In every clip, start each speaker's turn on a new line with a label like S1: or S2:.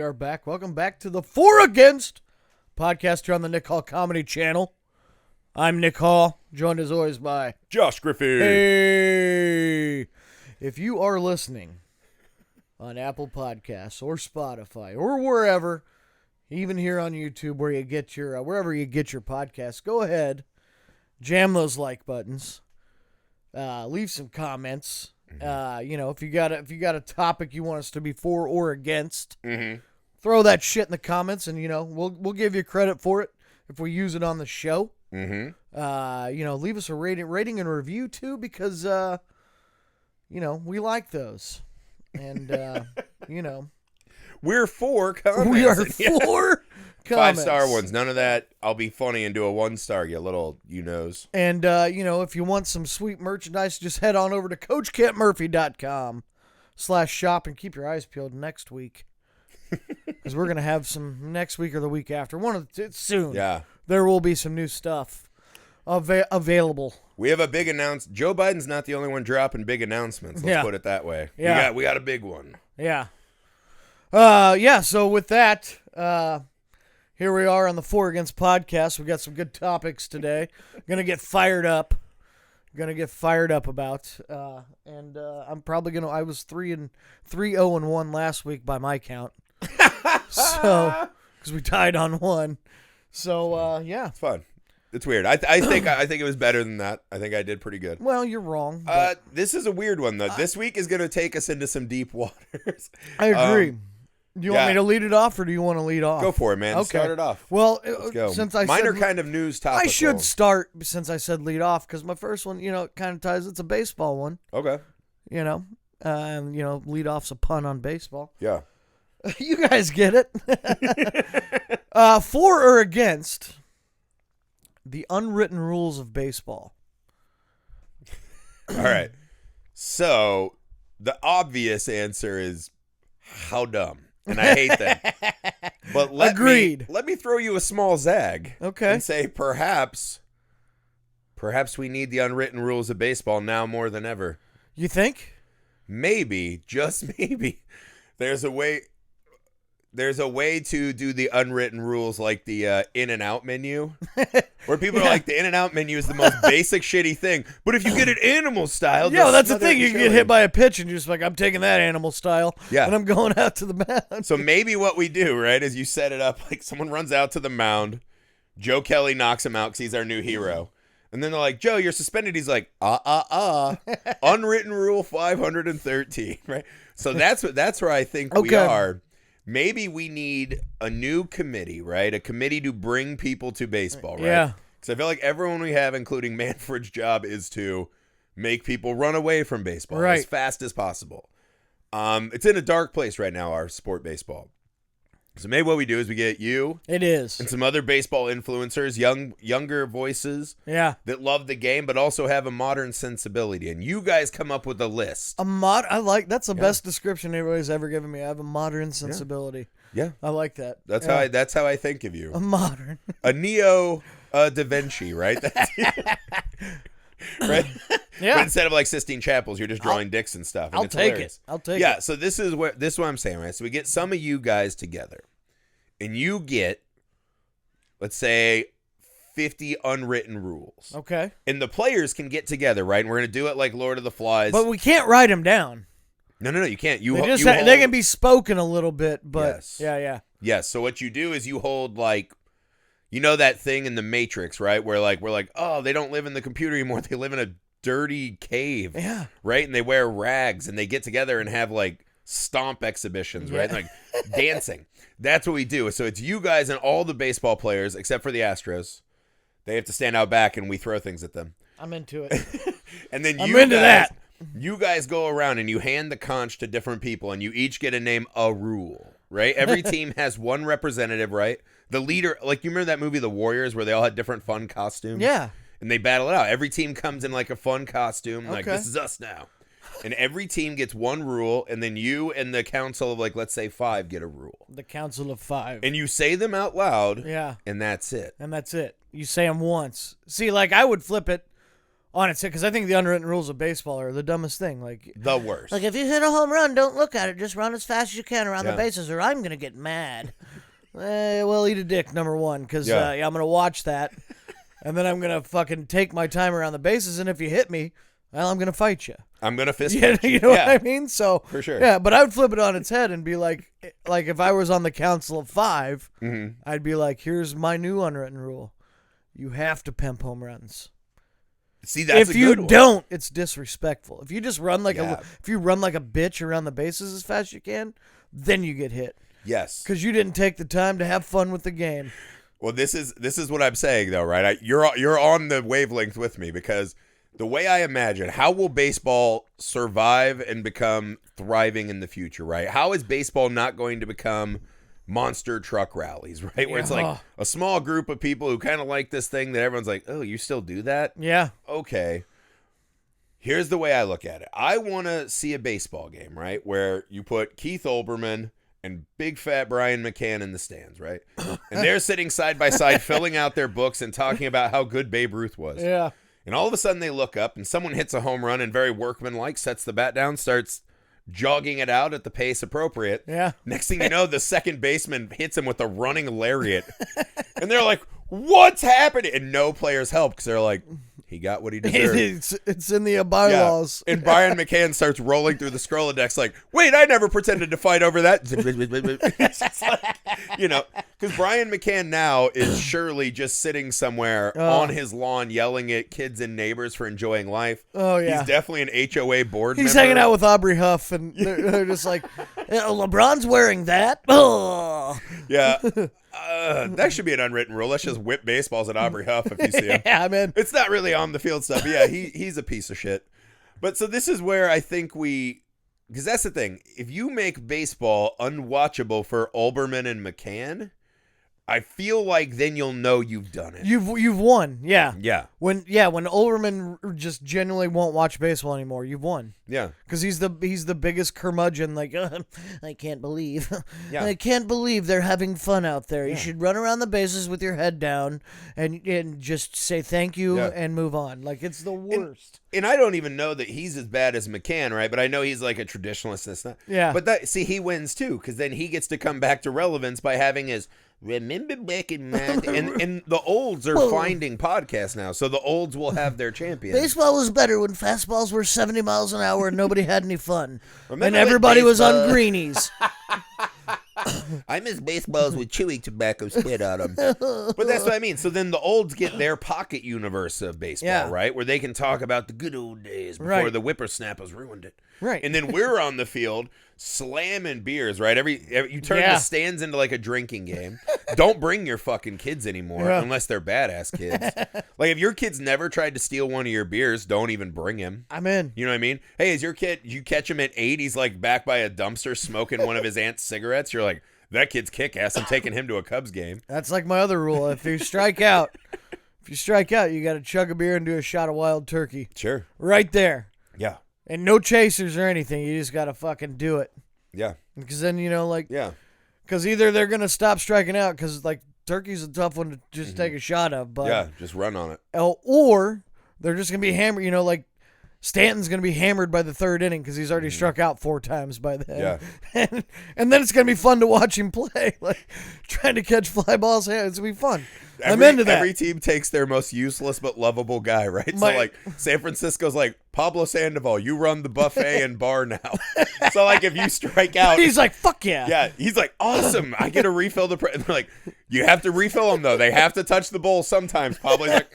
S1: are back. Welcome back to the For Against podcast here on the Nick Hall Comedy Channel. I'm Nick Hall, joined as always by
S2: Josh Griffey.
S1: Hey! If you are listening on Apple Podcasts or Spotify or wherever, even here on YouTube where you get your wherever you get your podcasts, go ahead, jam those like buttons, leave some comments. If you got a topic you want us to be for or against, throw that shit in the comments, and we'll give you credit for it if we use it on the show. Leave us a rating and review too, because we like those, and
S2: we're for comments.
S1: We are for comments.
S2: 5-star ones. None of that. I'll be funny and do a 1-star. You little knows.
S1: And if you want some sweet merchandise, just head on over to CoachKentMurphy.com/shop and keep your eyes peeled next week, because we're gonna have some next week or the week after. Soon.
S2: Yeah.
S1: There will be some new stuff available.
S2: We have a big announcement. Joe Biden's not the only one dropping big announcements. Let's put it that way.
S1: Yeah.
S2: We got a big one.
S1: Yeah. So with that, here we are on the For Against podcast. We got some good topics today. Gonna get fired up. About. I'm probably gonna. I was 3-0-1 last week by my count. So, because we tied on one. So
S2: It's fun. It's weird. I think it was better than that. I think I did pretty good.
S1: Well, you're wrong.
S2: This is a weird one though. This week is gonna take us into some deep waters.
S1: I agree. Do you want me to lead it off, or do you want to lead off?
S2: Go for it, man.
S1: Okay.
S2: Start it off.
S1: Well,
S2: Let's go.
S1: Since
S2: mine are kind of news topical.
S1: I should start since I said lead off, because my first one, kind of ties. It's a baseball one.
S2: Okay.
S1: Lead off's a pun on baseball.
S2: Yeah.
S1: You guys get it. For or against the unwritten rules of baseball?
S2: All right. So the obvious answer is how dumb. And I hate that. But let me throw you a small zag.
S1: Okay.
S2: And say perhaps we need the unwritten rules of baseball now more than ever.
S1: You think?
S2: Maybe, just maybe, there's a way to do the unwritten rules like the in and out menu, where people are like, the in and out menu is the most basic shitty thing, but if you get it animal style,
S1: that's the thing. You can get hit by a pitch and you're just like, I'm taking that animal style, and I'm going out to the mound.
S2: So maybe what we do, right, is you set it up like someone runs out to the mound, Joe Kelly knocks him out because he's our new hero, and then they're like, Joe, you're suspended. He's like, unwritten rule 513, right? So that's where I think we are. Maybe we need a new committee, right? A committee to bring people to baseball, right?
S1: Yeah.
S2: Because I feel like everyone we have, including Manfred's job, is to make people run away from baseball as fast as possible. It's in a dark place right now, our sport baseball. So maybe what we do is we get you.
S1: It is.
S2: And some other baseball influencers, younger voices.
S1: Yeah.
S2: That love the game, but also have a modern sensibility. And you guys come up with a list.
S1: That's the best description anybody's ever given me. I have a modern sensibility.
S2: Yeah.
S1: I like that.
S2: That's how I think of you.
S1: A modern.
S2: A Neo Da Vinci, right? Right?
S1: Yeah.
S2: But instead of like Sistine Chapels, you're just drawing dicks and stuff. And
S1: I'll
S2: it's
S1: take
S2: hilarious.
S1: it. I'll take it.
S2: Yeah, so this is what I'm saying, right? So we get some of you guys together, and you get, let's say, 50 unwritten rules.
S1: Okay.
S2: And the players can get together, right? And we're going to do it like Lord of the Flies.
S1: But we can't write them down.
S2: No, you can't.
S1: They can be spoken a little bit, but
S2: yes.
S1: Yeah.
S2: Yes, so what you do is you hold like, that thing in the Matrix, right? Where like we're like, oh, they don't live in the computer anymore. They live in a dirty cave.
S1: Yeah.
S2: Right? And they wear rags and they get together and have like stomp exhibitions, right? Like dancing. That's what we do. So it's you guys and all the baseball players, except for the Astros. They have to stand out back and we throw things at them.
S1: I'm into it.
S2: And then
S1: I'm into that.
S2: You guys go around and you hand the conch to different people and you each get to name a rule, right? Every team has one representative, right? The leader, like you remember that movie The Warriors where they all had different fun costumes?
S1: Yeah.
S2: And they battle it out. Every team comes in like a fun costume, like this is us now. And every team gets one rule, and then you and the council of like, let's say 5 get a rule.
S1: The council of 5.
S2: And you say them out loud.
S1: Yeah.
S2: And that's it.
S1: You say them once. See, like I would flip it on its head, because I think the unwritten rules of baseball are the dumbest thing. Like
S2: The worst.
S1: if you hit a home run, don't look at it. Just run as fast as you can around
S2: Yeah.
S1: the bases, or I'm gonna get mad. Well, eat a dick, number one, because
S2: Yeah.
S1: I'm gonna watch that, and then I'm gonna fucking take my time around the bases, and if you hit me, well, I'm gonna fight you.
S2: I'm gonna fist
S1: Yeah,
S2: punch you.
S1: you know what I mean? So
S2: For sure.
S1: Yeah, but I would flip it on its head and be like if I was on the Council of 5, I'd be like, here's my new unwritten rule: you have to pimp home runs.
S2: See, that's
S1: if
S2: a
S1: you
S2: good one.
S1: don't, it's disrespectful. If you just run like
S2: Yeah.
S1: if you run like a bitch around the bases as fast as you can, then you get hit
S2: Yes.
S1: because you didn't take the time to have fun with the game.
S2: Well, this is what I'm saying though, right? You're on the wavelength with me, because the way I imagine, how will baseball survive and become thriving in the future, right? How is baseball not going to become monster truck rallies, right? Where it's like a small group of people who kind of like this thing that everyone's like, oh, you still do that?
S1: Yeah.
S2: Okay. Here's the way I look at it. I want to see a baseball game, right, where you put Keith Olbermann and big fat Brian McCann in the stands, right? And they're sitting side by side filling out their books and talking about how good Babe Ruth was.
S1: Yeah.
S2: And all of a sudden they look up and someone hits a home run and very workmanlike sets the bat down, starts jogging it out at the pace appropriate.
S1: Yeah.
S2: Next thing you know, the second baseman hits him with a running lariat. And they're like, what's happening? And no players help because they're like, he got what he deserved.
S1: It's in the bylaws.
S2: Yeah. And Brian McCann starts rolling through the Scrolodex like, wait, I never pretended to fight over that. It's just like, because Brian McCann now is surely just sitting somewhere on his lawn yelling at kids and neighbors for enjoying life.
S1: Oh, yeah.
S2: He's definitely an HOA board member.
S1: He's hanging out with Aubrey Huff, and they're just like, LeBron's wearing that? Oh.
S2: Yeah. That should be an unwritten rule. Let's just whip baseballs at Aubrey Huff if you see him.
S1: Yeah, man.
S2: It's not really on the field stuff. But yeah, he's a piece of shit. But so this is where I think because that's the thing. If you make baseball unwatchable for Olbermann and McCann, I feel like then you'll know you've done it.
S1: You've won. Yeah.
S2: Yeah.
S1: When Olbermann just genuinely won't watch baseball anymore, you've won.
S2: Yeah.
S1: Because he's the biggest curmudgeon. Like, I can't believe,
S2: Yeah.
S1: I can't believe they're having fun out there.
S2: Yeah.
S1: You should run around the bases with your head down and just say thank you and move on. Like, it's the worst.
S2: And I don't even know that he's as bad as McCann, right? But I know he's like a traditionalist and stuff.
S1: Yeah.
S2: But he wins too, because then he gets to come back to relevance by having his remember back in my and the olds are finding podcasts now, so the olds will have their champions.
S1: Baseball was better when fastballs were 70 miles an hour and nobody had any fun.
S2: Remember
S1: and
S2: when
S1: everybody was on
S2: baseball-
S1: greenies.
S2: I miss baseballs with chewing tobacco spit on them. But that's what I mean. So then the olds get their pocket universe of baseball, right? Where they can talk about the good old days before the whippersnappers ruined it.
S1: Right.
S2: And then we're on the field slamming beers, right? You turn the stands into like a drinking game. Don't bring your fucking kids anymore unless they're badass kids. Like if your kid's never tried to steal one of your beers, don't even bring him.
S1: I'm in.
S2: You know what I mean? Hey, is your kid, you catch him at 8, he's like back by a dumpster smoking one of his aunt's cigarettes. You're like, that kid's kick-ass. I'm taking him to a Cubs game.
S1: That's like my other rule. If you strike out, you got to chug a beer and do a shot of wild turkey.
S2: Sure.
S1: Right there.
S2: Yeah.
S1: And no chasers or anything. You just got to fucking do it.
S2: Yeah.
S1: Because then,
S2: Yeah.
S1: because either they're going to stop striking out because, like, turkey's a tough one to just take a shot of. But,
S2: Yeah, just run on it.
S1: Or they're just going to be hammered. Like, Stanton's going to be hammered by the third inning because he's already struck out 4 times by then.
S2: Yeah.
S1: And then it's going to be fun to watch him play. Like, trying to catch fly balls. Yeah, it's going to be fun. I'm into that.
S2: Every team takes their most useless but lovable guy, right? So, like, San Francisco's like, Pablo Sandoval, you run the buffet and bar now. So, like, if you strike out...
S1: He's like, fuck yeah.
S2: Yeah, he's like, awesome. I get to refill the... And they're like, you have to refill them, though. They have to touch the bowl sometimes. Pablo's like,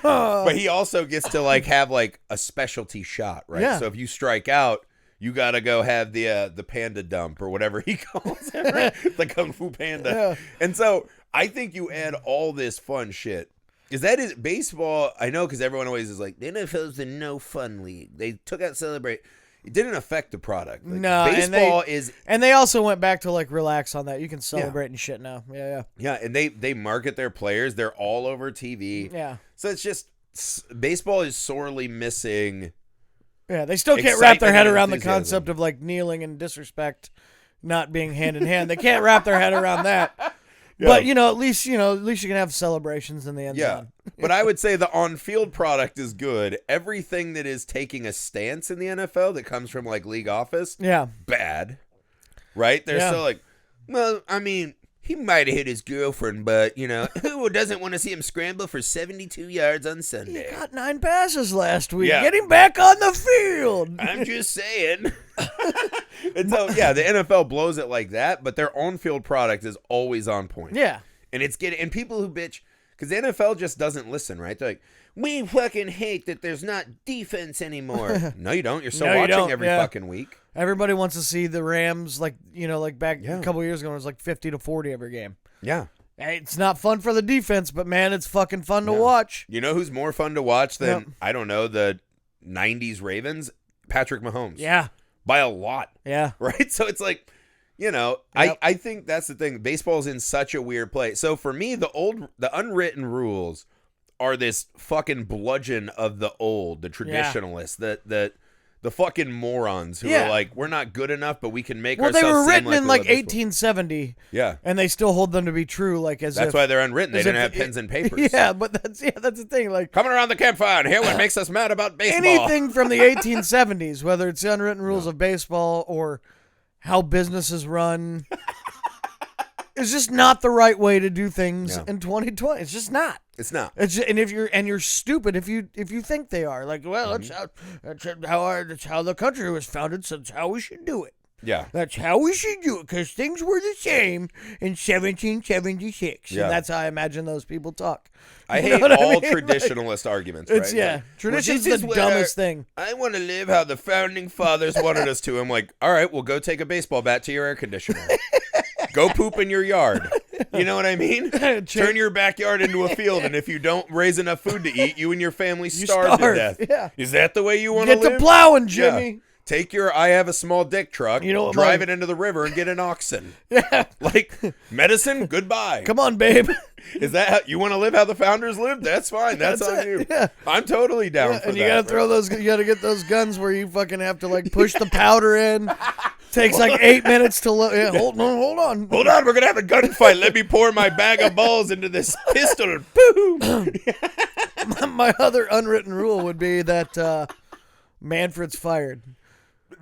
S2: but he also gets to, like, have, like, a specialty shot, right?
S1: Yeah.
S2: So if you strike out, you got to go have the panda dump or whatever he calls it, right? The Kung Fu Panda.
S1: Yeah.
S2: And so... I think you add all this fun shit. Because that is baseball, I know, because everyone always is like, the NFL's the no fun league. They took out celebrate. It didn't affect the product. Like,
S1: no,
S2: baseball
S1: and they also went back to like relax on that. You can celebrate and shit now. Yeah.
S2: Yeah, and they market their players. They're all over TV.
S1: Yeah.
S2: So it's just, baseball is sorely missing.
S1: Yeah, they still can't wrap their head
S2: excitement and
S1: around the
S2: enthusiasm.
S1: concept of like kneeling and disrespect not being hand in hand. They can't wrap their head around that. But at least you can have celebrations in the end zone.
S2: But I would say the on-field product is good. Everything that is taking a stance in the NFL that comes from like league office, bad. Right? They're still like, well, I mean, he might have hit his girlfriend, but who doesn't want to see him scramble for 72 yards on Sunday?
S1: He got 9 passes last week. Get him back on the field.
S2: I'm just saying. And so, the NFL blows it like that, but their on-field product is always on point.
S1: Yeah.
S2: And and people who bitch, because the NFL just doesn't listen, right? They're like, we fucking hate that there's not defense anymore. No, you don't. You're still watching every fucking week.
S1: Everybody wants to see the Rams, like back a couple years ago, it was like 50-40 every game.
S2: Yeah.
S1: Hey, it's not fun for the defense, but man, it's fucking fun to watch.
S2: You know who's more fun to watch than, I don't know, the 90s Ravens? Patrick Mahomes.
S1: Yeah.
S2: By a lot.
S1: Yeah.
S2: Right? So it's like, I think that's the thing. Baseball's in such a weird place. So for me, the unwritten rules are this fucking bludgeon of the old, the traditionalists, the fucking morons who are like, we're not good enough, but we can make ourselves
S1: they were
S2: seem
S1: written
S2: like
S1: in like 1870.
S2: Yeah.
S1: And they still hold them to be true, like
S2: that's why they're unwritten. They didn't have pens and papers.
S1: Yeah, but that's the thing. Like
S2: coming around the campfire and hear what makes us mad about baseball.
S1: Anything from the 1870s, whether it's the unwritten rules of baseball or how businesses run, is just not the right way to do things in 2020. It's just not.
S2: It's not.
S1: And you're stupid if you think they are. Like, well, that's how the country was founded, so that's how we should do it.
S2: Yeah.
S1: That's how we should do it, because things were the same in 1776. Yeah. And that's how I imagine those people talk.
S2: I hate all traditionalist arguments, right?
S1: Tradition's the dumbest thing.
S2: I want to live how the founding fathers wanted us to. I'm like, all right, well, go take a baseball bat to your air conditioner. Go poop in your yard. You know what I mean? Turn your backyard into a field, and if you don't raise enough food to eat, you and your family starve to death.
S1: Yeah.
S2: Is that the way you want to live?
S1: Get to plowing, Jimmy.
S2: Yeah. Take your I have a small dick truck, drive it into the river, and get an oxen.
S1: Yeah.
S2: Like, medicine, goodbye.
S1: Come on, babe.
S2: Is that how you want to live how the founders lived? That's fine. That's on you.
S1: Yeah.
S2: I'm totally down for that.
S1: And you gotta throw those. You gotta get those guns where you fucking have to like push the powder in. Takes like 8 minutes to load. Yeah, hold on.
S2: We're gonna have a gunfight. Let me pour my bag of balls into this pistol. Boom.
S1: My other unwritten rule would be that Manfred's fired.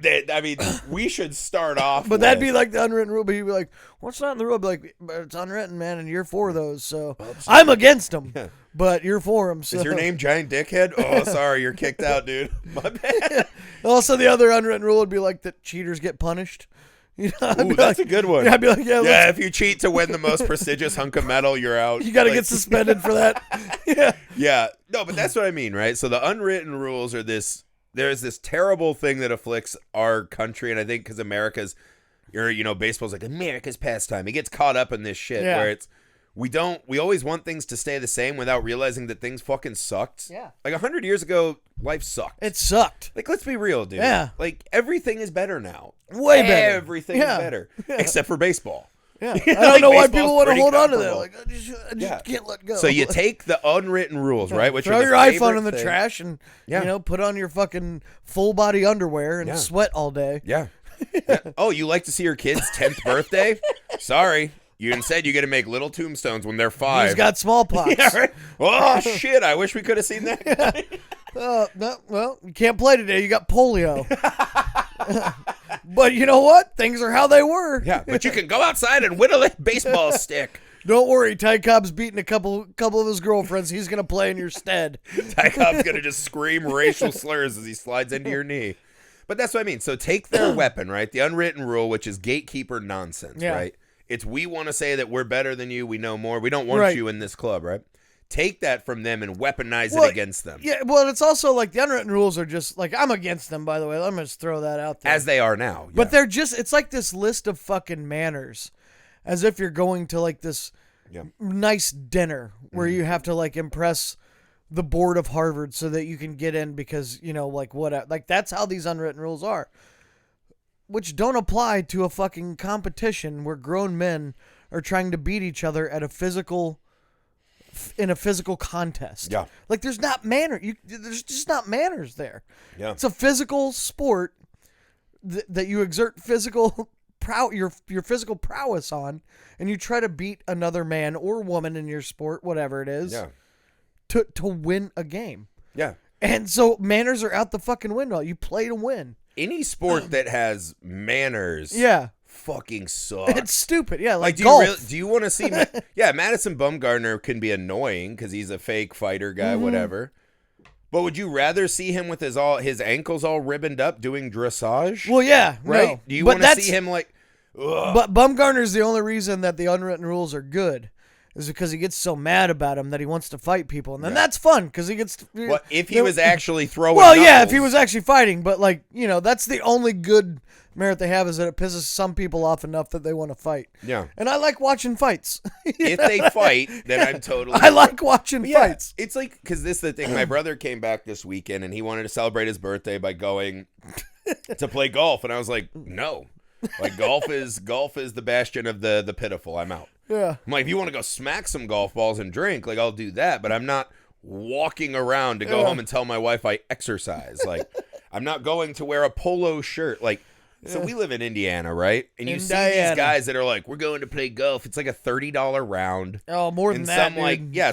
S2: I mean, we should start off.
S1: But that'd be like the unwritten rule. But you'd be like, "What's not in the rule?" I'd be like, "But it's unwritten, man, and you're for those." So I'm against them, but you're for them. So.
S2: Is your name Giant Dickhead? Oh, sorry, you're kicked out, dude. My bad.
S1: Also, the other unwritten rule would be like that cheaters get punished.
S2: Ooh, that's a good one.
S1: Yeah, I'd be like,
S2: if you cheat to win the most prestigious hunk of metal, you're out.
S1: You got to get suspended for that.
S2: Yeah. No, but that's what I mean, right? So the unwritten rules are this. There's this terrible thing that afflicts our country, and I think because America's, baseball's like America's pastime. It gets caught up in this shit where it's we always want things to stay the same without realizing that things fucking sucked.
S1: Yeah.
S2: Like 100 years ago, life sucked.
S1: It sucked.
S2: Like, let's be real, dude.
S1: Yeah.
S2: Like, everything is better now.
S1: Way better.
S2: Everything is better. Yeah. Except for baseball.
S1: Yeah. I don't know why people want to hold on to that. Like, I just can't let go.
S2: So you take the unwritten rules, right? Which
S1: throw
S2: are
S1: your iPhone in the trash and, put on your fucking full body underwear and sweat all day.
S2: Yeah. Oh, you like to see your kid's 10th birthday? Sorry. You instead, you get to make little tombstones when they're 5.
S1: He's got smallpox.
S2: Yeah, right? Oh, shit. I wish we could have seen that.
S1: No, well, you can't play today. You got polio. But you know what? Things are how they were.
S2: Yeah, but you can go outside and whittle a baseball stick.
S1: Don't worry. Ty Cobb's beating a couple of his girlfriends. He's going to play in your stead.
S2: Ty Cobb's going to just scream racial slurs as he slides into your knee. But that's what I mean. So take their weapon, right? The unwritten rule, which is gatekeeper nonsense, right? It's we want to say that we're better than you. We know more. We don't want you in this club, right? Take that from them and weaponize it against them.
S1: Yeah, well, it's also like the unwritten rules are just like, I'm against them, by the way. Let me just throw that out there.
S2: As they are now. Yeah.
S1: But they're just, it's like this list of fucking manners. As if you're going to like this nice dinner where you have to like impress the board of Harvard so that you can get in because, like that's how these unwritten rules are. Which don't apply to a fucking competition where grown men are trying to beat each other at in a physical contest.
S2: Yeah.
S1: Like there's not there's just not manners there.
S2: Yeah.
S1: It's a physical sport that you exert physical your physical prowess on, and you try to beat another man or woman in your sport, whatever it is, to win a game.
S2: Yeah.
S1: And so manners are out the fucking window. You play to win.
S2: Any sport that has manners, fucking sucks.
S1: It's stupid. Yeah, like
S2: do
S1: golf.
S2: you want to see? Madison Bumgarner can be annoying because he's a fake fighter guy, whatever. But would you rather see him with his ankles all ribboned up doing dressage?
S1: Well, yeah,
S2: right.
S1: No.
S2: Do you want to see him like? Ugh.
S1: But Bumgarner's the only reason that the unwritten rules are good, is because he gets so mad about him that he wants to fight people, and then that's fun because he gets.
S2: Well, if he was actually throwing.
S1: Well,
S2: knuckles.
S1: yeah, if he was actually fighting, but that's the only good merit they have, is that it pisses some people off enough that they want to fight.
S2: Yeah.
S1: And I like watching fights.
S2: If they fight, then I'm totally.
S1: I like watching fights.
S2: It's like, because this is the thing. My brother came back this weekend and he wanted to celebrate his birthday by going to play golf, and I was like, no. Like golf is the bastion of the pitiful. I'm out.
S1: Yeah.
S2: I'm like, if you want to go smack some golf balls and drink, like I'll do that, but I'm not walking around to go home and tell my wife I exercise. Like I'm not going to wear a polo shirt. Like, so we live in Indiana, right? And you see these guys that are like, we're going to play golf. It's like a $30 round.
S1: Oh, more than that.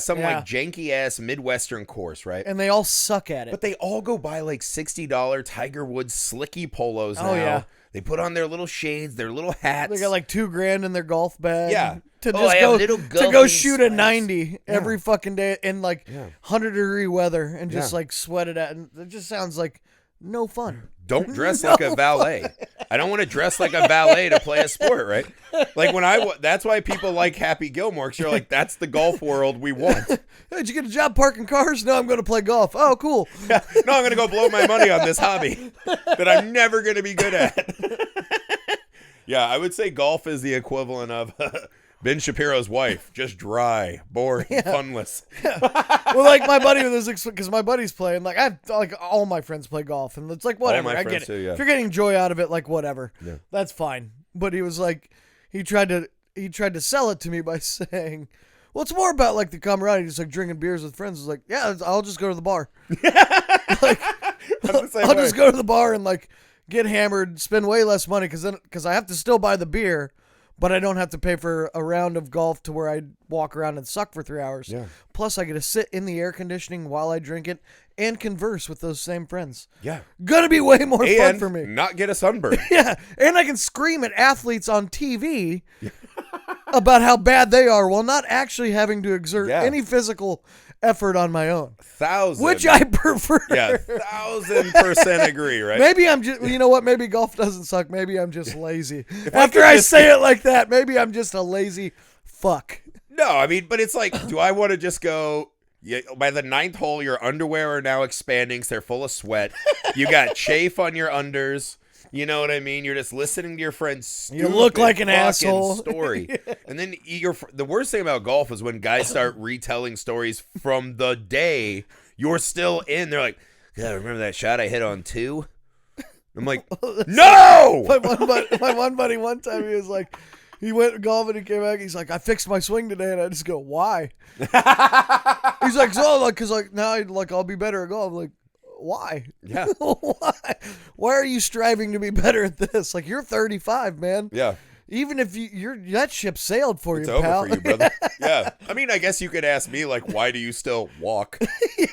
S2: Some like janky ass Midwestern course, right?
S1: And they all suck at it.
S2: But they all go buy like $60 Tiger Woods slicky polos now.
S1: Oh, yeah.
S2: They put on their little shades, their little hats.
S1: They got like $2,000 in their golf bag.
S2: Yeah.
S1: To
S2: just
S1: go shoot a 90 every fucking day in like 100-degree weather and just like sweat it out. And it just sounds like no fun.
S2: Don't dress like a valet. I don't want to dress like a valet to play a sport, right? Like that's why people like Happy Gilmore, because you're like, that's the golf world we want.
S1: Hey, did you get a job parking cars? No, I'm going to play golf. Oh, cool.
S2: No, I'm going to go blow my money on this hobby that I'm never going to be good at. Yeah, I would say golf is the equivalent of Ben Shapiro's wife, just dry, boring, funless.
S1: Well, like my buddy was, because my buddy's playing. Like all my friends play golf, and it's like whatever. I get it.
S2: Too, yeah.
S1: If you're getting joy out of it, like whatever, that's fine. But he was like, he tried to sell it to me by saying, well, it's more about like the camaraderie, just like drinking beers with friends. It's like, yeah, I'll just go to the bar. Like, I'll just go to the bar and like get hammered, spend way less money because I have to still buy the beer. But I don't have to pay for a round of golf to where I walk around and suck for 3 hours. Yeah. Plus, I get to sit in the air conditioning while I drink it and converse with those same friends.
S2: Yeah.
S1: Gonna be way more fun for me.
S2: Not get a sunburn.
S1: Yeah. And I can scream at athletes on TV about how bad they are while not actually having to exert any physical effort on my own.
S2: 1,000.
S1: Which I prefer.
S2: Yeah, 1,000% agree, right?
S1: Maybe I'm just, you know what? Maybe golf doesn't suck. Maybe I'm just lazy. After I say it like that, maybe I'm just a lazy fuck.
S2: No, I mean, but it's like, do I want to just go, by the 9th hole, your underwear are now expanding, so they're full of sweat. You got chafe on your unders. You know what I mean? You're just listening to your friend's
S1: you look like an asshole
S2: story. And then the worst thing about golf is when guys start retelling stories from the day you're still in. They're like, yeah, remember that shot I hit on 2? I'm like, no!
S1: My one buddy, one time, he was like, he went golfing and came back. He's like, I fixed my swing today. And I just go, why? He's like, so, like, because, like, now, like, I'll be better at golf. I'm like, why?
S2: Yeah.
S1: Why are you striving to be better at this? Like, you're 35, man.
S2: Yeah.
S1: Even if that ship sailed for
S2: it's
S1: you,
S2: over
S1: pal.
S2: for you, brother. Yeah. I mean, I guess you could ask me, like, why do you still walk?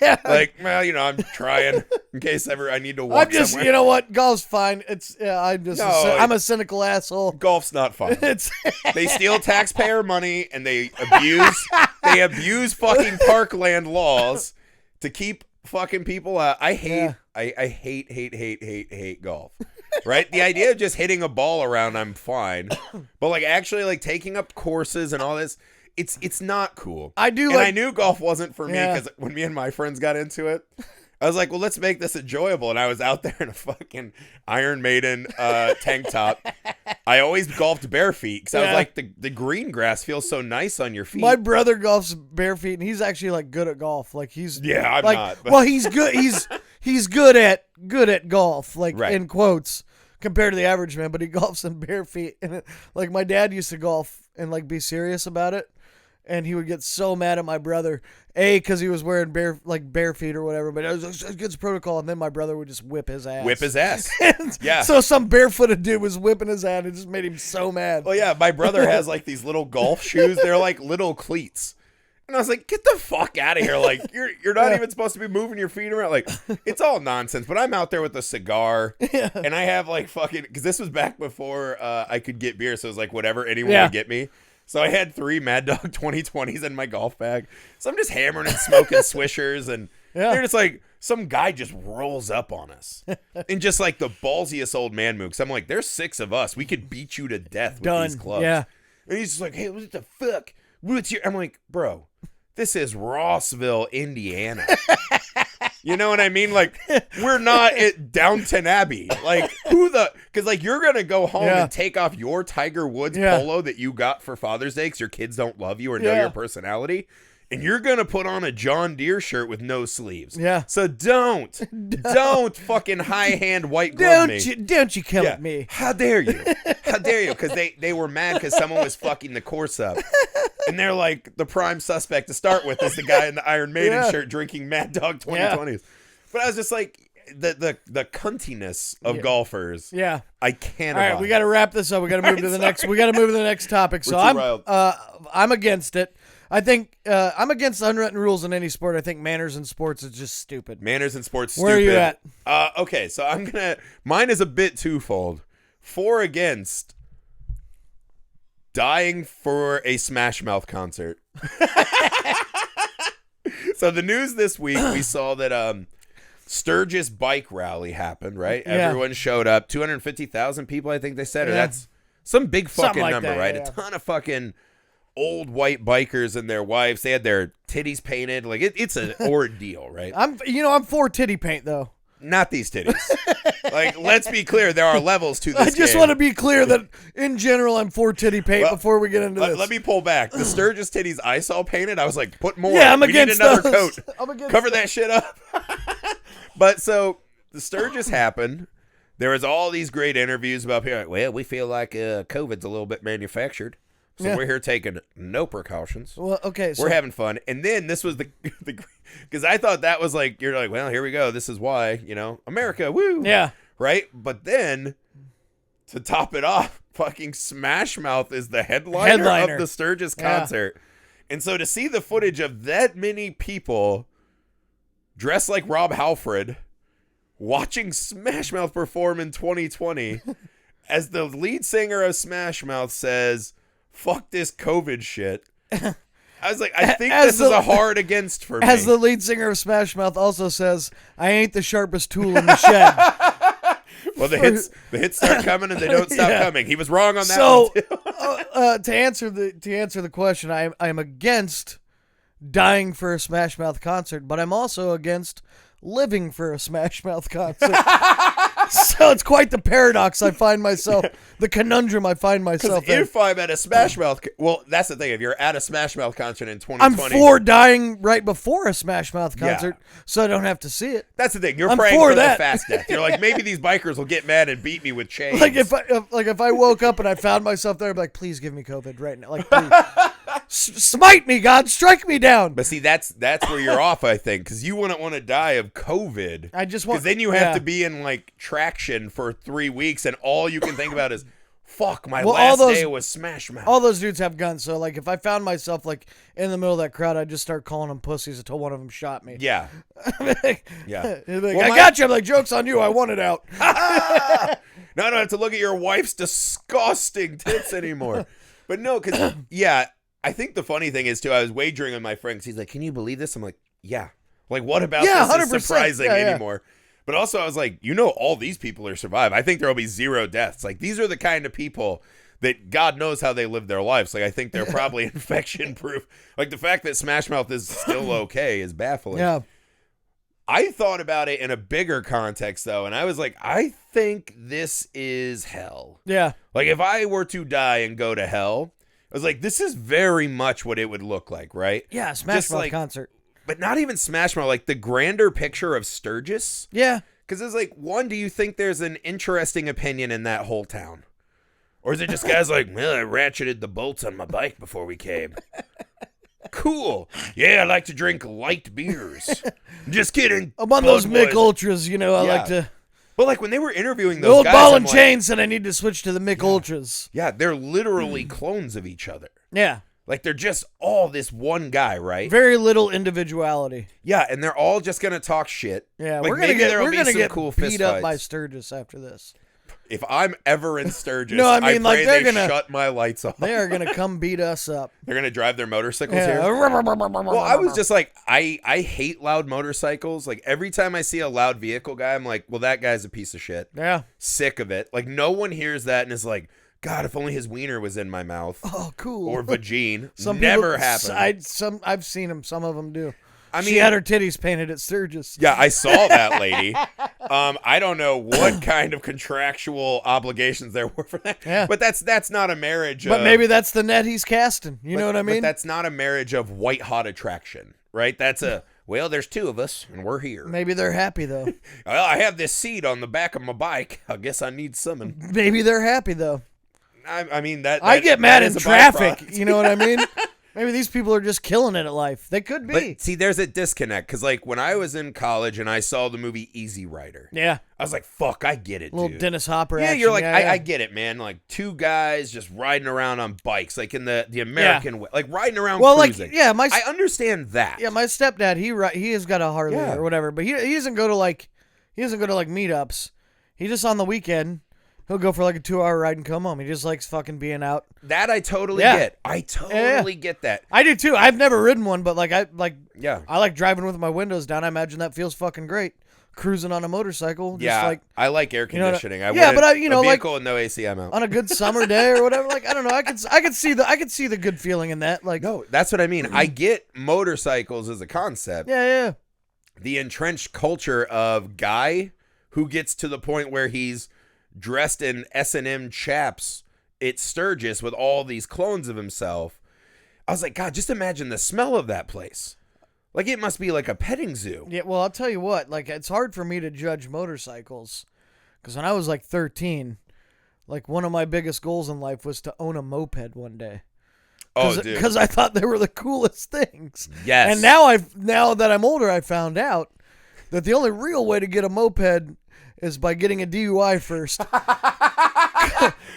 S1: Yeah.
S2: Like, well, I'm trying in case ever I need to walk
S1: I'm just,
S2: somewhere.
S1: you know what? Golf's fine. I'm a cynical asshole.
S2: Golf's not fun. They steal taxpayer money and they abuse fucking parkland laws to keep fucking people out. I hate golf. Right? The idea of just hitting a ball around, I'm fine. But like actually like taking up courses and all this, it's not cool.
S1: I
S2: knew golf wasn't for me because when me and my friends got into it, I was like, well, let's make this enjoyable. And I was out there in a fucking Iron Maiden tank top. I always golfed bare feet because I was like, the green grass feels so nice on your feet.
S1: My brother golfs bare feet, and he's actually like good at golf. Like he's
S2: I'm
S1: like,
S2: not. But.
S1: Well, he's good. He's good at golf, like in quotes, compared to the average man. But he golfs in bare feet, and like my dad used to golf and like be serious about it. and he would get so mad at my brother. Because he was wearing bare feet or whatever, but it was against protocol, and then my brother would just whip his ass.
S2: Whip his ass. Yeah.
S1: So some barefooted dude was whipping his ass, and it just made him so mad.
S2: Well, yeah, my brother has like these little golf shoes. They're like little cleats. And I was like, get the fuck out of here. Like, you're not even supposed to be moving your feet around. Like, it's all nonsense. But I'm out there with a cigar, and I have like fucking, because this was back before I could get beer, so it was like whatever anyone would get me. So I had 3 Mad Dog 2020s in my golf bag. So I'm just hammering and smoking swishers, and they're just like, some guy just rolls up on us. And just like the ballsiest old man move. So I'm like, there's 6 of us. We could beat you to death with these clubs.
S1: Yeah.
S2: And he's just like, hey, what the fuck? What's your... I'm like, bro, this is Rossville, Indiana. You know what I mean? Like, we're not at Downton Abbey. Like, because like you're gonna go home and take off your Tiger Woods polo that you got for Father's Day because your kids don't love you or know your personality, and you're gonna put on a John Deere shirt with no sleeves.
S1: Yeah.
S2: So don't fucking high hand white glove me.
S1: Don't you come at me?
S2: How dare you? How dare you? Because they were mad because someone was fucking the course up. And they're like, the prime suspect to start with is the guy in the Iron Maiden shirt drinking Mad Dog 2020s. But I was just like, the cuntiness of golfers. Yeah. I can't.
S1: All right, we got to wrap this up. We got to move to the next. We got to move to the next topic. So I'm against it. I think I'm against unwritten rules in any sport. I think manners in sports is just stupid.
S2: Manners in sports,
S1: stupid. Where are you at?
S2: Okay, so mine is a bit twofold. 4 against dying for a Smash Mouth concert. So the news this week, we saw that Sturgis bike rally happened, right? Yeah. Everyone showed up. 250,000 people, I think they said. Or that's some big fucking number, right? A ton of fucking old white bikers and their wives. They had their titties painted. Like, it's an ordeal, right?
S1: I'm for titty paint, though.
S2: Not these titties. Like, let's be clear. There are levels to this
S1: I just want to be clear that, in general, I'm for titty paint before we get into this.
S2: Let me pull back. The Sturgis titties I saw painted, I was like, put more.
S1: Yeah, I'm against
S2: need another
S1: those.
S2: coat.
S1: I'm against
S2: Cover that shit up. But so, the Sturgis happened. There was all these great interviews about people like, well, we feel like COVID's a little bit manufactured. So we're here taking no precautions.
S1: Well, okay. So
S2: we're having fun. And then this was the because I thought that was like, you're like, well, here we go. This is why, America, woo.
S1: Yeah.
S2: Right? But then, to top it off, fucking Smash Mouth is the headliner. Of the Sturgis concert. And so to see the footage of that many people dressed like Rob Halford watching Smash Mouth perform in 2020 as the lead singer of Smash Mouth says, fuck this COVID shit. I was like, I think this is a hard against for me.
S1: As the lead singer of Smash Mouth also says, I ain't the sharpest tool in the shed.
S2: Well, the hits start coming and they don't stop coming. He was wrong on that one too.
S1: To answer the question, I'm against dying for a Smash Mouth concert, but I'm also against living for a Smash Mouth concert. So it's quite the paradox I find myself, the conundrum I find myself in.
S2: If I'm at a Smash Mouth, well, that's the thing. If you're at a Smash Mouth concert in 2020,
S1: I'm for dying right before a Smash Mouth concert, so I don't have to see it.
S2: That's the thing. You're praying for the fast death. You're like, maybe these bikers will get mad and beat me with chains.
S1: Like if I woke up and I found myself there, I'd be like, please give me COVID right now. Like, please. Smite me, God, strike me down.
S2: But see, that's where you're off, I think, because you wouldn't want to die of COVID.
S1: I just want,
S2: because then you have to be in like traction for 3 weeks, and all you can think about is, fuck, my last day was Smash Mouth.
S1: All those dudes have guns, so like if I found myself like in the middle of that crowd, I'd just start calling them pussies until one of them shot me.
S2: Yeah,
S1: yeah. Like, I got you. I'm like, joke's on you. I want it out.
S2: Now I don't have to look at your wife's disgusting tits anymore. But no, because I think the funny thing is, too, I was wagering on my friend because he's like, can you believe this? I'm like, yeah. Like, what about this 100%. Is surprising anymore? But also, I was like, all these people are surviving. I think there will be 0 deaths. Like, these are the kind of people that God knows how they live their lives. Like, I think they're probably infection proof. Like, the fact that Smash Mouth is still okay is baffling. Yeah. I thought about it in a bigger context, though, and I was like, I think this is hell. Yeah. Like, if I were to die and go to hell, I was like, this is very much what it would look like, right?
S1: Yeah, Smash Mouth concert.
S2: But not even Smash Mouth, like the grander picture of Sturgis.
S1: Yeah.
S2: Because it's like, one, do you think there's an interesting opinion in that whole town? Or is it just guys like, well, I ratcheted the bolts on my bike before we came? Cool. Yeah, I like to drink light beers. Just kidding.
S1: I'm on those Mick
S2: Budweiser.
S1: Ultras, I like to...
S2: But like when they were interviewing
S1: The
S2: those
S1: old
S2: guys,
S1: ball
S2: I'm
S1: and
S2: like,
S1: chain said I need to switch to the Mick Ultras.
S2: yeah, they're literally clones of each other.
S1: Yeah.
S2: Like they're just all this one guy, right?
S1: Very little individuality.
S2: Yeah, and they're all just gonna talk shit.
S1: Yeah,
S2: like,
S1: we're gonna
S2: maybe
S1: get
S2: there'll be some
S1: get
S2: cool
S1: beat
S2: fist
S1: up
S2: fights.
S1: by Sturgis after this.
S2: If I'm ever in Sturgis,
S1: No, I mean,
S2: I
S1: like,
S2: pray
S1: they're
S2: they
S1: gonna-
S2: shut my lights off.
S1: They are gonna come beat us up.
S2: They're gonna drive their motorcycles
S1: Yeah.
S2: here. Well, I was just like, I hate loud motorcycles. Like every time I see a loud vehicle guy, I'm like, well, that guy's a piece of shit.
S1: Yeah.
S2: Sick of it. Like no one hears that and is like, God, if only his wiener was in my mouth.
S1: Oh, cool.
S2: Or vagine.
S1: Some
S2: Never
S1: people,
S2: happened.
S1: I've seen them. Some of them do.
S2: I
S1: She
S2: mean,
S1: had her titties painted at Sturgis.
S2: yeah, I saw that lady. I don't know what kind of contractual obligations there were for that.
S1: Yeah.
S2: But that's not a marriage.
S1: But maybe that's the net he's casting. You know what I mean?
S2: But that's not a marriage of white hot attraction, right? That's a well, there's two of us and we're here.
S1: Maybe they're happy though.
S2: Well, I have this seat on the back of my bike. I guess I need something.
S1: Maybe they're happy though.
S2: I mean that.
S1: I get mad
S2: that
S1: in
S2: is a
S1: traffic.
S2: byproduct.
S1: You know what I mean? Maybe these people are just killing it at life. They could be.
S2: But see, there's a disconnect because, like, when I was in college and I saw the movie Easy Rider,
S1: Yeah.
S2: I was like, "Fuck, I get it,
S1: Little
S2: dude."
S1: Dennis Hopper
S2: Yeah,
S1: action.
S2: you're like,
S1: yeah.
S2: I get it, man. Like two guys just riding around on bikes, like in the American way, like riding around.
S1: Well,
S2: cruising.
S1: like, yeah,
S2: I understand that.
S1: my stepdad, he has got a Harley
S2: Yeah.
S1: or whatever, but he doesn't go to like meetups. He just on the weekend he'll go for like a 2-hour ride and come home. He just likes fucking being out.
S2: That I totally
S1: Yeah.
S2: get. I totally get that.
S1: I do too. I've never ridden one, but I
S2: Yeah.
S1: like driving with my windows down. I imagine that feels fucking great. Cruising on a motorcycle, just
S2: Yeah,
S1: like
S2: I like air
S1: know what I-
S2: conditioning.
S1: yeah,
S2: wouldn't-
S1: but a
S2: vehicle with no AC, I'm out.
S1: on a good summer day or whatever. Like I don't know. I could see the good feeling in that. Like
S2: No, that's what I mean. I get motorcycles as a concept.
S1: yeah.
S2: The entrenched culture of guy who gets to the point where he's dressed in S&M chaps at Sturgis with all these clones of himself. I was like, God, just imagine the smell of that place. Like it must be like a petting zoo.
S1: Yeah, well, I'll tell you what. Like, it's hard for me to judge motorcycles because when I was like 13, like one of my biggest goals in life was to own a moped one day.
S2: Oh, dude.
S1: Because I thought they were the coolest things.
S2: Yes.
S1: And now that I'm older, I found out that the only real way to get a moped is by getting a DUI first.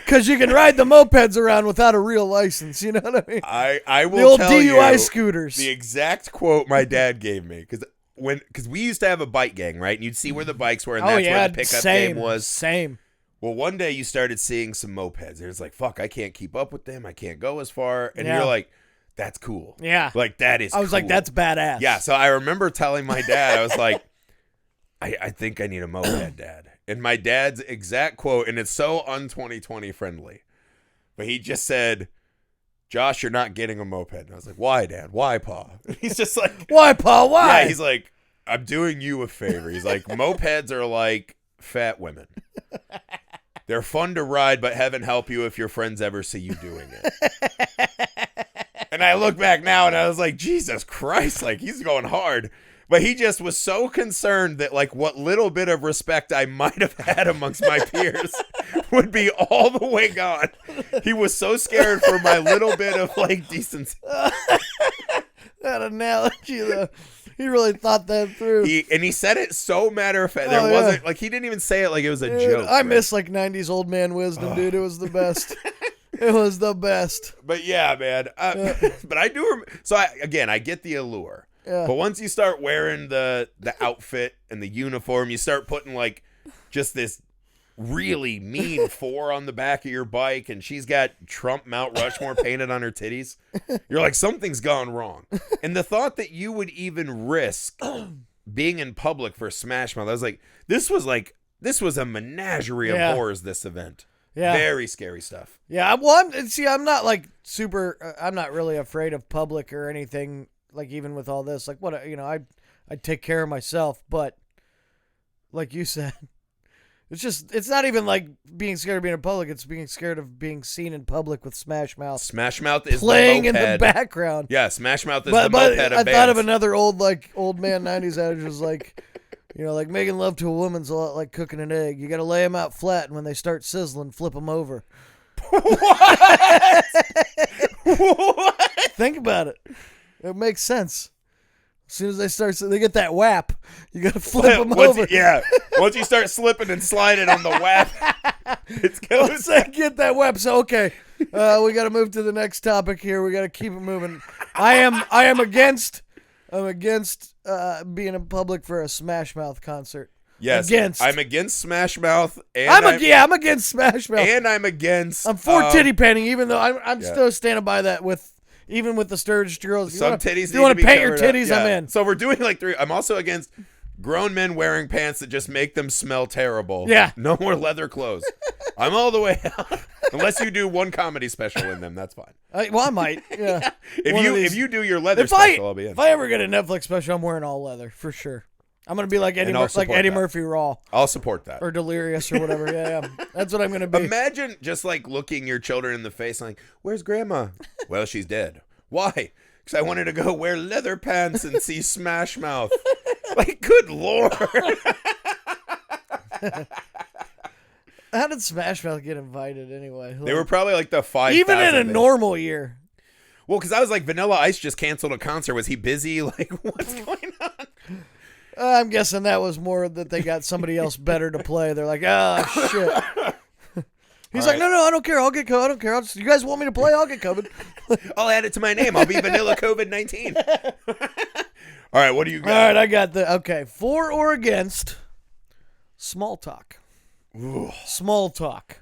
S1: Because you can ride the mopeds around without a real license. You know what I mean?
S2: I will
S1: The old
S2: tell
S1: DUI
S2: you
S1: scooters.
S2: the exact quote my dad gave me because we used to have a bike gang, right? And you'd see where the bikes were, and that's where the pickup game was.
S1: Same.
S2: Well, one day you started seeing some mopeds, and it's like, fuck, I can't keep up with them. I can't go as far. And
S1: Yeah.
S2: you're like, that's cool.
S1: Yeah.
S2: Like, that is
S1: I was like,
S2: cool.
S1: that's badass.
S2: Yeah, so I remember telling my dad, I was like, I think I need a moped, Dad. And my dad's exact quote, and it's so un-2020 friendly, but he just said, Josh, you're not getting a moped. And I was like, why, Dad? Why, Pa? And he's just like,
S1: Why, Paul? Why?
S2: yeah, he's like, I'm doing you a favor. He's like, mopeds are like fat women. They're fun to ride, but heaven help you if your friends ever see you doing it. And I look back now and I was like, Jesus Christ, like he's going hard. But he just was so concerned that like what little bit of respect I might have had amongst my peers would be all the way gone. He was so scared for my little bit of like decency.
S1: That analogy, though. He really thought that through.
S2: He said it so matter of fact.
S1: Oh,
S2: There
S1: yeah.
S2: wasn't like he didn't even say it like it was a
S1: Dude,
S2: joke.
S1: I
S2: right?
S1: miss like 90s old man wisdom, dude. It was the best. It was the best.
S2: But yeah, man. But I do. So I get the allure.
S1: Yeah.
S2: But once you start wearing the outfit and the uniform, you start putting like just this really mean 4 on the back of your bike, and she's got Trump Mount Rushmore painted on her titties. You're like, something's gone wrong. And the thought that you would even risk being in public for Smash Mouth, I was like, this was a menagerie of
S1: Yeah.
S2: horrors. This event,
S1: Yeah.
S2: very scary stuff.
S1: Yeah. Well, I'm not like super, I'm not really afraid of public or anything. Like even with all this, like what, I take care of myself, but like you said, it's not even like being scared of being in public. It's being scared of being seen in public with Smash Mouth
S2: Smash Mouth is
S1: playing
S2: the
S1: in the
S2: moped.
S1: background.
S2: Yeah, Smash Mouth is
S1: But
S2: the moped of
S1: I
S2: bands.
S1: thought of another old man 90s adage was like, like making love to a woman's a lot like cooking an egg. You got to lay them out flat, and when they start sizzling, flip them over.
S2: What?
S1: Think about it. It makes sense. As soon as they get that WAP, you got to flip them over.
S2: Once you start slipping and sliding on the WAP, it's going.
S1: Once they get that WAP, so okay, we got to move to the next topic here. We got to keep it moving. I am against being in public for a Smash Mouth concert.
S2: Yes, I'm against Smash Mouth, and
S1: I'm against Smash Mouth,
S2: and I'm against.
S1: I'm for titty painting, even though I'm still standing by that even with the Sturgis girls.
S2: Some titties.
S1: If you want to paint your titties, I'm in.
S2: So we're doing like 3. I'm also against grown men wearing pants that just make them smell terrible.
S1: Yeah.
S2: No more leather clothes. I'm all the way out. Unless you do one comedy special in them, that's fine.
S1: I might. Yeah.
S2: If you do your leather special, I'll be in.
S1: If I ever get a Netflix special, I'm wearing all leather for sure. I'm gonna be like Eddie Murphy Raw.
S2: I'll support that.
S1: Or Delirious or whatever. Yeah. That's what I'm gonna be.
S2: Imagine just like looking your children in the face and like, "Where's Grandma?" Well, she's dead. Why? Because I wanted to go wear leather pants and see Smash Mouth. Like, good Lord.
S1: How did Smash Mouth get invited anyway?
S2: They were probably like the 5,000.
S1: Even in a normal year.
S2: Well, because I was like, Vanilla Ice just canceled a concert. Was he busy? Like, what's going on?
S1: I'm guessing that was more that they got somebody else better to play. They're like, oh, shit. He's like, no, I don't care. I'll get COVID. I don't care. You guys want me to play? I'll get COVID.
S2: I'll add it to my name. I'll be Vanilla COVID-19. All right, what do you got?
S1: All right, I got okay. For or against small talk.
S2: Ooh.
S1: Small talk.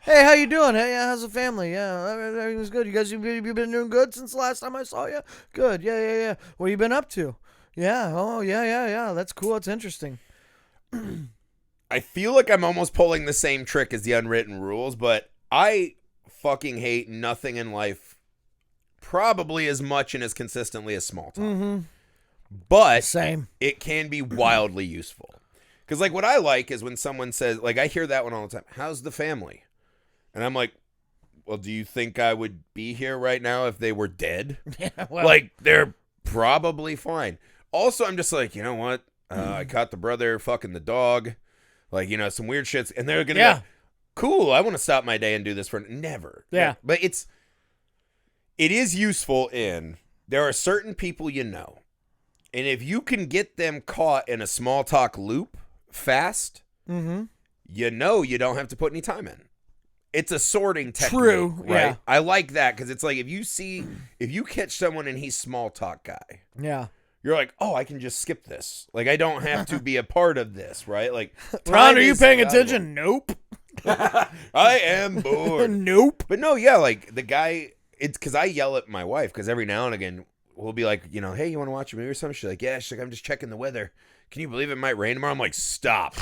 S1: Hey, how you doing? Hey, how's the family? Yeah, everything's good. You guys, you been doing good since the last time I saw you? Good. Yeah. What you been up to? Yeah. Oh, yeah. That's cool. That's interesting.
S2: I feel like I'm almost pulling the same trick as the unwritten rules, but I fucking hate nothing in life probably as much and as consistently as small talk.
S1: Mm-hmm.
S2: But
S1: same.
S2: It can be wildly useful. Because like what I like is when someone says, like I hear that one all the time, how's the family? And I'm like, well, do you think I would be here right now if they were dead?
S1: Yeah, well.
S2: Like, they're probably fine. Also, I'm just like, you know what? I caught the brother fucking the dog. Like, you know, some weird shits. And they're going to go, cool, I want to stop my day and do this for never.
S1: Yeah.
S2: But it is useful in, there are certain people you know. And if you can get them caught in a small talk loop fast, you know you don't have to put any time in. It's a sorting technique.
S1: True,
S2: right?
S1: yeah.
S2: I like that because it's like if you catch someone and he's small talk guy, you're like, oh, I can just skip this. Like I don't have to be a part of this, right? Like,
S1: Ron, are you paying attention? Nope.
S2: I am bored.
S1: Nope.
S2: But no, yeah, like the guy. It's because I yell at my wife because every now and again we'll be like, you know, hey, you want to watch a movie or something? She's like, yeah. She's like, I'm just checking the weather. Can you believe it might rain tomorrow? I'm like, stop.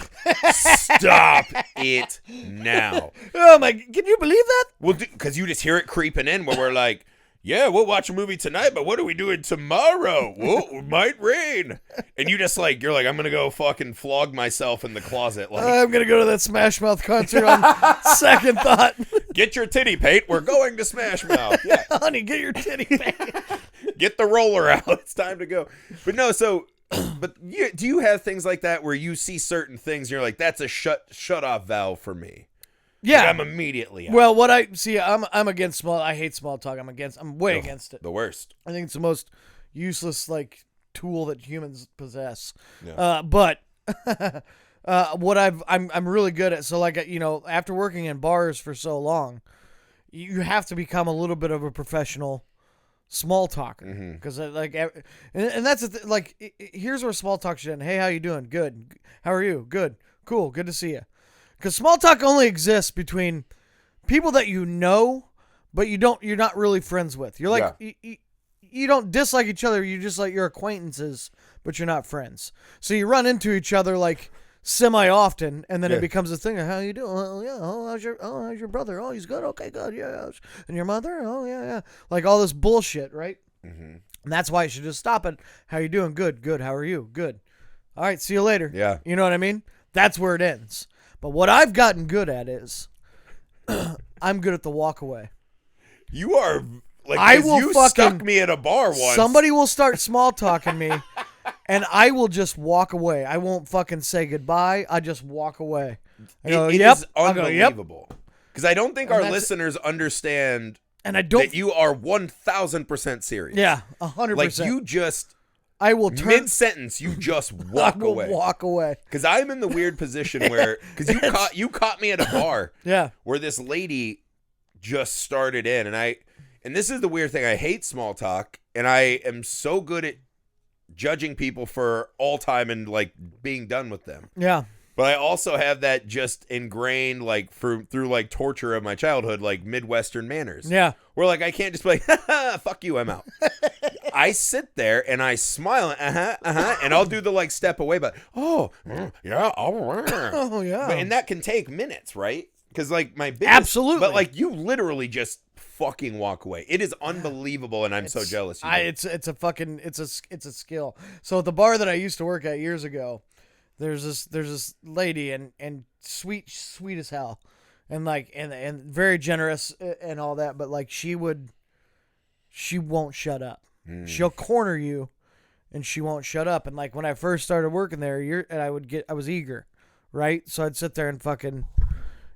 S2: Stop it now.
S1: Oh, my. Can you believe that?
S2: Well, because you just hear it creeping in where we're like, yeah, we'll watch a movie tonight, but what are we doing tomorrow? Whoa, it might rain. And you just like, you're like, I'm going to go fucking flog myself in the closet. Like,
S1: I'm going to go to that Smash Mouth concert on second thought.
S2: Get your titty paint. We're going to Smash Mouth. Yeah.
S1: Honey, get your titty paint.
S2: Get the roller out. It's time to go. But no, so... But do you have things like that where you see certain things and you're like, that's a shut off valve for me?
S1: Yeah,
S2: like I'm immediately out.
S1: Well, what I see, I'm against small. I hate small talk. I'm way against it.
S2: The worst.
S1: I think it's the most useless like tool that humans possess.
S2: Yeah.
S1: But what I'm really good at. So like you know, after working in bars for so long, you have to become a little bit of a professional small talker, because like, and that's like, here's where small talk should end. Hey, how you doing? Good. How are you? Good. Cool. Good to see you. Because small talk only exists between people that you know, but you're not really friends with. You're like, you don't dislike each other. You just like your acquaintances, but you're not friends. So you run into each other like semi-often, and then it becomes a thing of, how you doing? Oh, yeah. Oh, how's your brother? Oh, he's good. Okay, good. Yeah. And your mother? Oh, yeah. Like all this bullshit, right? And that's why you should just stop it. How you doing? Good. How are you? Good. All right, see you later.
S2: Yeah.
S1: You know what I mean? That's where it ends. But what I've gotten good at is I'm good at the walk away.
S2: You are like, you stuck me at a bar once.
S1: Somebody will start small talking me. And I will just walk away. I won't fucking say goodbye. I just walk away. I go,
S2: it is unbelievable. Because I don't think our listeners understand
S1: And I don't.
S2: that you are 1,000% serious.
S1: Yeah, 100%.
S2: Like you just
S1: I will turn.
S2: mid-sentence, you just walk
S1: I will
S2: away.
S1: walk away.
S2: Because I'm in the weird position where, because you caught me at a bar.
S1: Yeah.
S2: Where this lady just started in, and this is the weird thing. I hate small talk, and I am so good at judging people for all time and like being done with them.
S1: Yeah.
S2: But I also have that just ingrained, like through like torture of my childhood, like Midwestern manners.
S1: Yeah.
S2: Where like I can't just be like, fuck you, I'm out. I sit there and I smile, and I'll do the like step away, but yeah,
S1: Oh yeah.
S2: and that can take minutes, right? Because like my biggest,
S1: Absolutely.
S2: but like you literally just fucking walk away. It is unbelievable, and I'm so jealous.
S1: It's a skill. So at the bar that I used to work at years ago, there's this lady and sweet as hell, and like and very generous and all that, but like she won't shut up. She'll corner you, and she won't shut up. And like when I first started working there, I was eager, right? So I'd sit there and fucking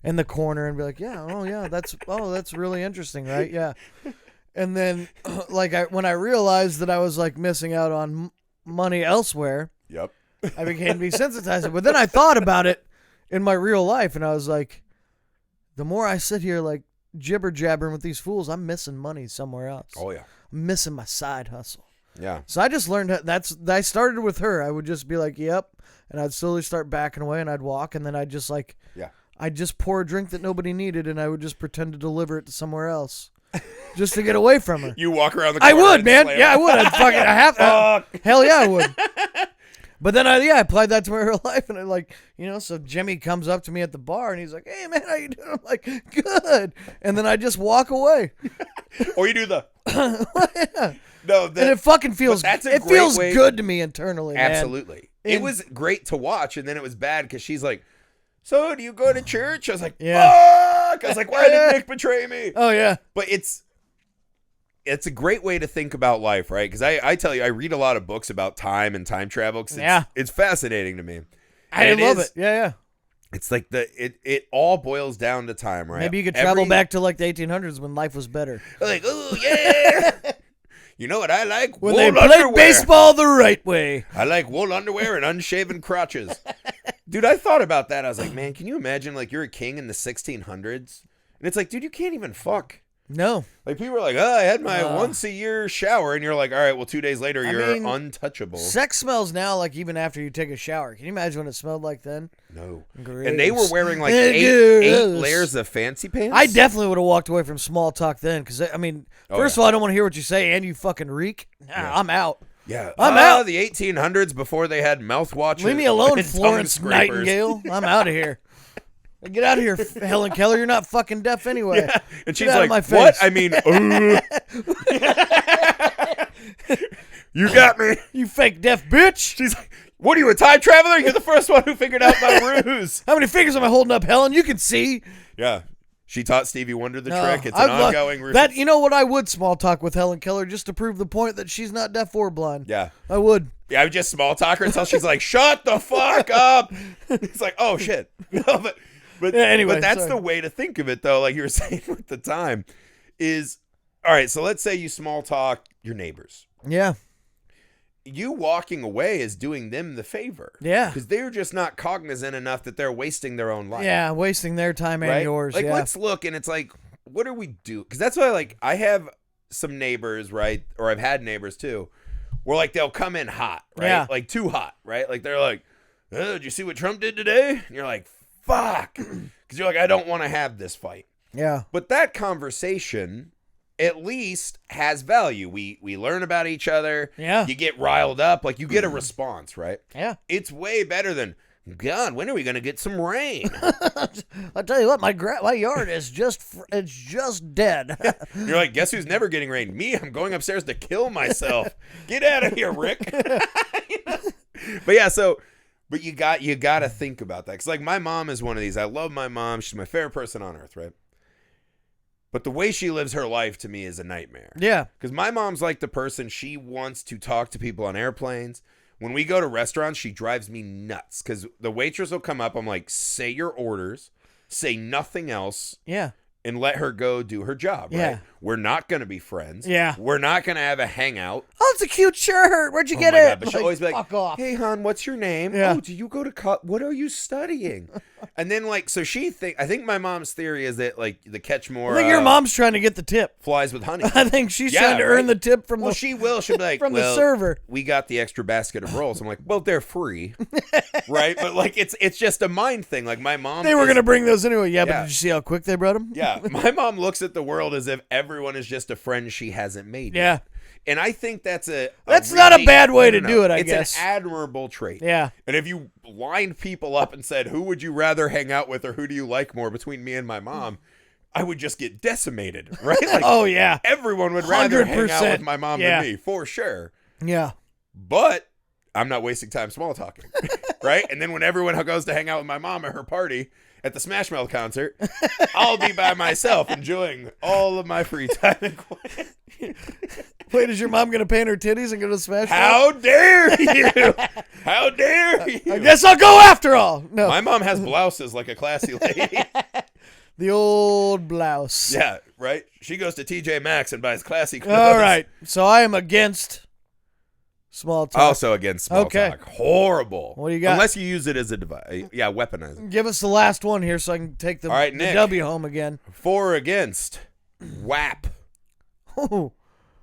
S1: in the corner and be like, that's really interesting, right? Yeah. And then like when I realized that I was like missing out on money elsewhere,
S2: Yep.
S1: I became desensitized. But then I thought about it in my real life, and I was like, the more I sit here like jibber jabbering with these fools, I'm missing money somewhere else.
S2: Oh yeah.
S1: I'm missing my side hustle.
S2: Yeah.
S1: So I just learned I started with her. I would just be like, yep, and I'd slowly start backing away, and I'd walk, and then I'd just like, I'd just pour a drink that nobody needed, and I would just pretend to deliver it to somewhere else, just to get away from her.
S2: You walk around the corner.
S1: I would,
S2: and
S1: man.
S2: slam
S1: Yeah, I
S2: it.
S1: would. I'd fucking. I have to. Hell yeah, I would. But then I applied that to my real life, and I like, so Jimmy comes up to me at the bar, and he's like, "Hey man, how you doing?" I'm like, "Good," and then I just walk away.
S2: Or you do the.
S1: Yeah.
S2: No,
S1: and it fucking feels. It feels
S2: way.
S1: good to me internally.
S2: Absolutely.
S1: Man.
S2: It was great to watch, and then it was bad because she's like, "So do you go to church?" I was like,
S1: Yeah.
S2: "Fuck!" I was like, "Why did Nick betray me?"
S1: Oh yeah.
S2: But it's a great way to think about life, right? Because I tell you, I read a lot of books about time and time travel. Cause it's fascinating to me.
S1: I love it. Yeah.
S2: It's like it all boils down to time, right?
S1: Maybe you could travel back to like the 1800s when life was better.
S2: Like, oh yeah. You know what I like?
S1: When
S2: wool
S1: they played
S2: underwear.
S1: baseball the right way.
S2: I like wool underwear and unshaven crotches. Dude, I thought about that. I was like, man, can you imagine like you're a king in the 1600s? And it's like, dude, you can't even fuck.
S1: No.
S2: Like people are like, oh, I had my once a year shower, and you're like, all right, well, 2 days later, you're untouchable.
S1: Sex smells now like even after you take a shower. Can you imagine what it smelled like then?
S2: No.
S1: Gross.
S2: And they were wearing like eight layers of fancy pants.
S1: I definitely would have walked away from small talk then, because I mean, first of all, I don't want to hear what you say, and you fucking reek. I'm out.
S2: Yeah,
S1: I'm out.
S2: The 1800s before they had mouthwashes.
S1: Leave me alone,
S2: and
S1: Florence
S2: tongue scrapers.
S1: Nightingale. I'm out of here. Get out of here, Helen Keller. You're not fucking deaf anyway.
S2: Yeah. And she's
S1: Get out
S2: like,
S1: of my face.
S2: what? I mean, you got me.
S1: You fake deaf bitch.
S2: She's like, what are you, a time traveler? You're the first one who figured out my ruse.
S1: How many fingers am I holding up, Helen? You can see.
S2: Yeah. She taught Stevie Wonder the trick. It's an ongoing ruse.
S1: That, you know what? I would small talk with Helen Keller just to prove the point that she's not deaf or blind.
S2: Yeah.
S1: I would.
S2: Yeah, I would just small talk her until she's like, shut the fuck up. It's like, oh, shit. No, but
S1: anyway,
S2: but that's
S1: sorry.
S2: the way to think of it, though, like you were saying with the time, is, all right, so let's say you small talk your neighbors.
S1: Yeah.
S2: You walking away is doing them the favor.
S1: Yeah.
S2: Because they're just not cognizant enough that they're wasting their own life.
S1: Yeah, wasting their time and yours.
S2: Like,
S1: yeah.
S2: let's look, and it's like, what do we do? Because that's why, like, I have some neighbors, right? Or I've had neighbors, too, where, like, they'll come in hot, right?
S1: Yeah.
S2: Like, too hot, right? Like, they're like, oh, did you see what Trump did today? And you're like, fuck. Because you're like, I don't want to have this fight.
S1: Yeah.
S2: But that conversation at least has value. We learn about each other.
S1: Yeah.
S2: You get riled up. Like, you get a response, right?
S1: Yeah.
S2: It's way better than, God, when are we going to get some rain?
S1: I'll tell you what, my yard is just dead.
S2: You're like, guess who's never getting rain? Me, I'm going upstairs to kill myself. Get out of here, Rick. But yeah, but you got to think about that. Because like my mom is one of these. I love my mom. She's my favorite person on earth, right? But the way she lives her life to me is a nightmare.
S1: Yeah.
S2: Because my mom's like the person, she wants to talk to people on airplanes. When we go to restaurants, she drives me nuts. Because the waitress will come up. I'm like, say your orders. Say nothing else.
S1: Yeah.
S2: And let her go do her job, right?
S1: Yeah.
S2: We're not going to be friends.
S1: Yeah.
S2: We're not going to have a hangout.
S1: Oh, it's a cute shirt. Where'd you get
S2: my
S1: it?
S2: God. But she'll always be like,
S1: fuck off.
S2: hey, hon, what's your name?
S1: Yeah.
S2: Oh, do you go to what are you studying? And then, like, so I think my mom's theory is that, like, the Catchmore.
S1: I think your mom's trying to get the tip.
S2: Flies with honey.
S1: I think she's trying to earn the tip from
S2: she will. She'll be like,
S1: from the server.
S2: We got the extra basket of rolls. I'm like, well, they're free. Right? But, like, it's just a mind thing. Like, my mom.
S1: They were going to bring those anyway. Yeah, but did you see how quick they brought them?
S2: Yeah. My mom looks at the world as if everyone is just a friend she hasn't made.
S1: Yeah.
S2: Yet. And I think that's
S1: not a bad way to do it, I guess.
S2: It's an admirable trait.
S1: Yeah.
S2: And if you lined people up and said, who would you rather hang out with or who do you like more between me and my mom, I would just get decimated, right? Like,
S1: oh, yeah.
S2: Everyone would rather
S1: 100%.
S2: hang out with my mom than me, for sure.
S1: Yeah.
S2: But I'm not wasting time small talking, right? And then when everyone goes to hang out with my mom at her party at the Smash Mouth concert, I'll be by myself enjoying all of my free time and quiet.
S1: Wait, is your mom going to paint her titties and go to Smash Mouth?
S2: How dare you? How dare you?
S1: I guess I'll go after all. No.
S2: My mom has blouses like a classy lady.
S1: The old blouse.
S2: Yeah, right? She goes to TJ Maxx and buys classy clothes.
S1: All right. So I am against small talk.
S2: Also against small talk. Horrible.
S1: What do you got?
S2: Unless you use it as a device. Yeah, weaponize it.
S1: Give us the last one here so I can take the,
S2: all right,
S1: the
S2: Nick,
S1: W home again.
S2: For or against WAP.
S1: Oh.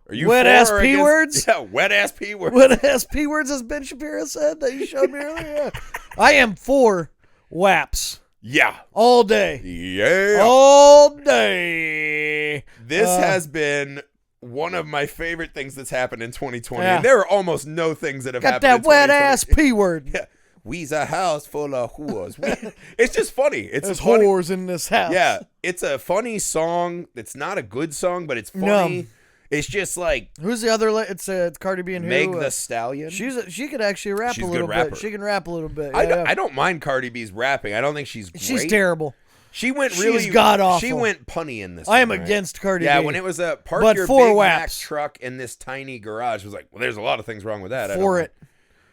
S2: Are you
S1: wet ass P words?
S2: Yeah, wet ass P words.
S1: Wet ass P words, as Ben Shapiro said that you showed me earlier. Yeah. I am for WAPs.
S2: Yeah.
S1: All day.
S2: Yeah.
S1: All day.
S2: This has been one of my favorite things that's happened in 2020.
S1: Yeah.
S2: And there are almost no things that have
S1: got
S2: happened in
S1: that wet
S2: 2020.
S1: ass P word.
S2: Yeah. We's a house full of whores. It's just funny.
S1: There's whores in this house.
S2: Yeah. It's a funny song. It's not a good song, but it's funny. It's just like,
S1: who's the other? It's Cardi B and
S2: Meg
S1: who?
S2: the Stallion.
S1: She could actually rap
S2: She's
S1: a
S2: a
S1: little
S2: good rapper.
S1: bit. She can rap a little bit.
S2: I don't mind Cardi B's rapping. I don't think she's great.
S1: She's terrible.
S2: She went
S1: She's god-awful.
S2: She went punny in this.
S1: I am
S2: one, right?
S1: against Cardi
S2: Yeah,
S1: B.
S2: when it was a park
S1: but
S2: your
S1: for
S2: Big
S1: WAPs.
S2: Mac truck in this tiny garage, it was like, well, there's a lot of things wrong with that.
S1: For it.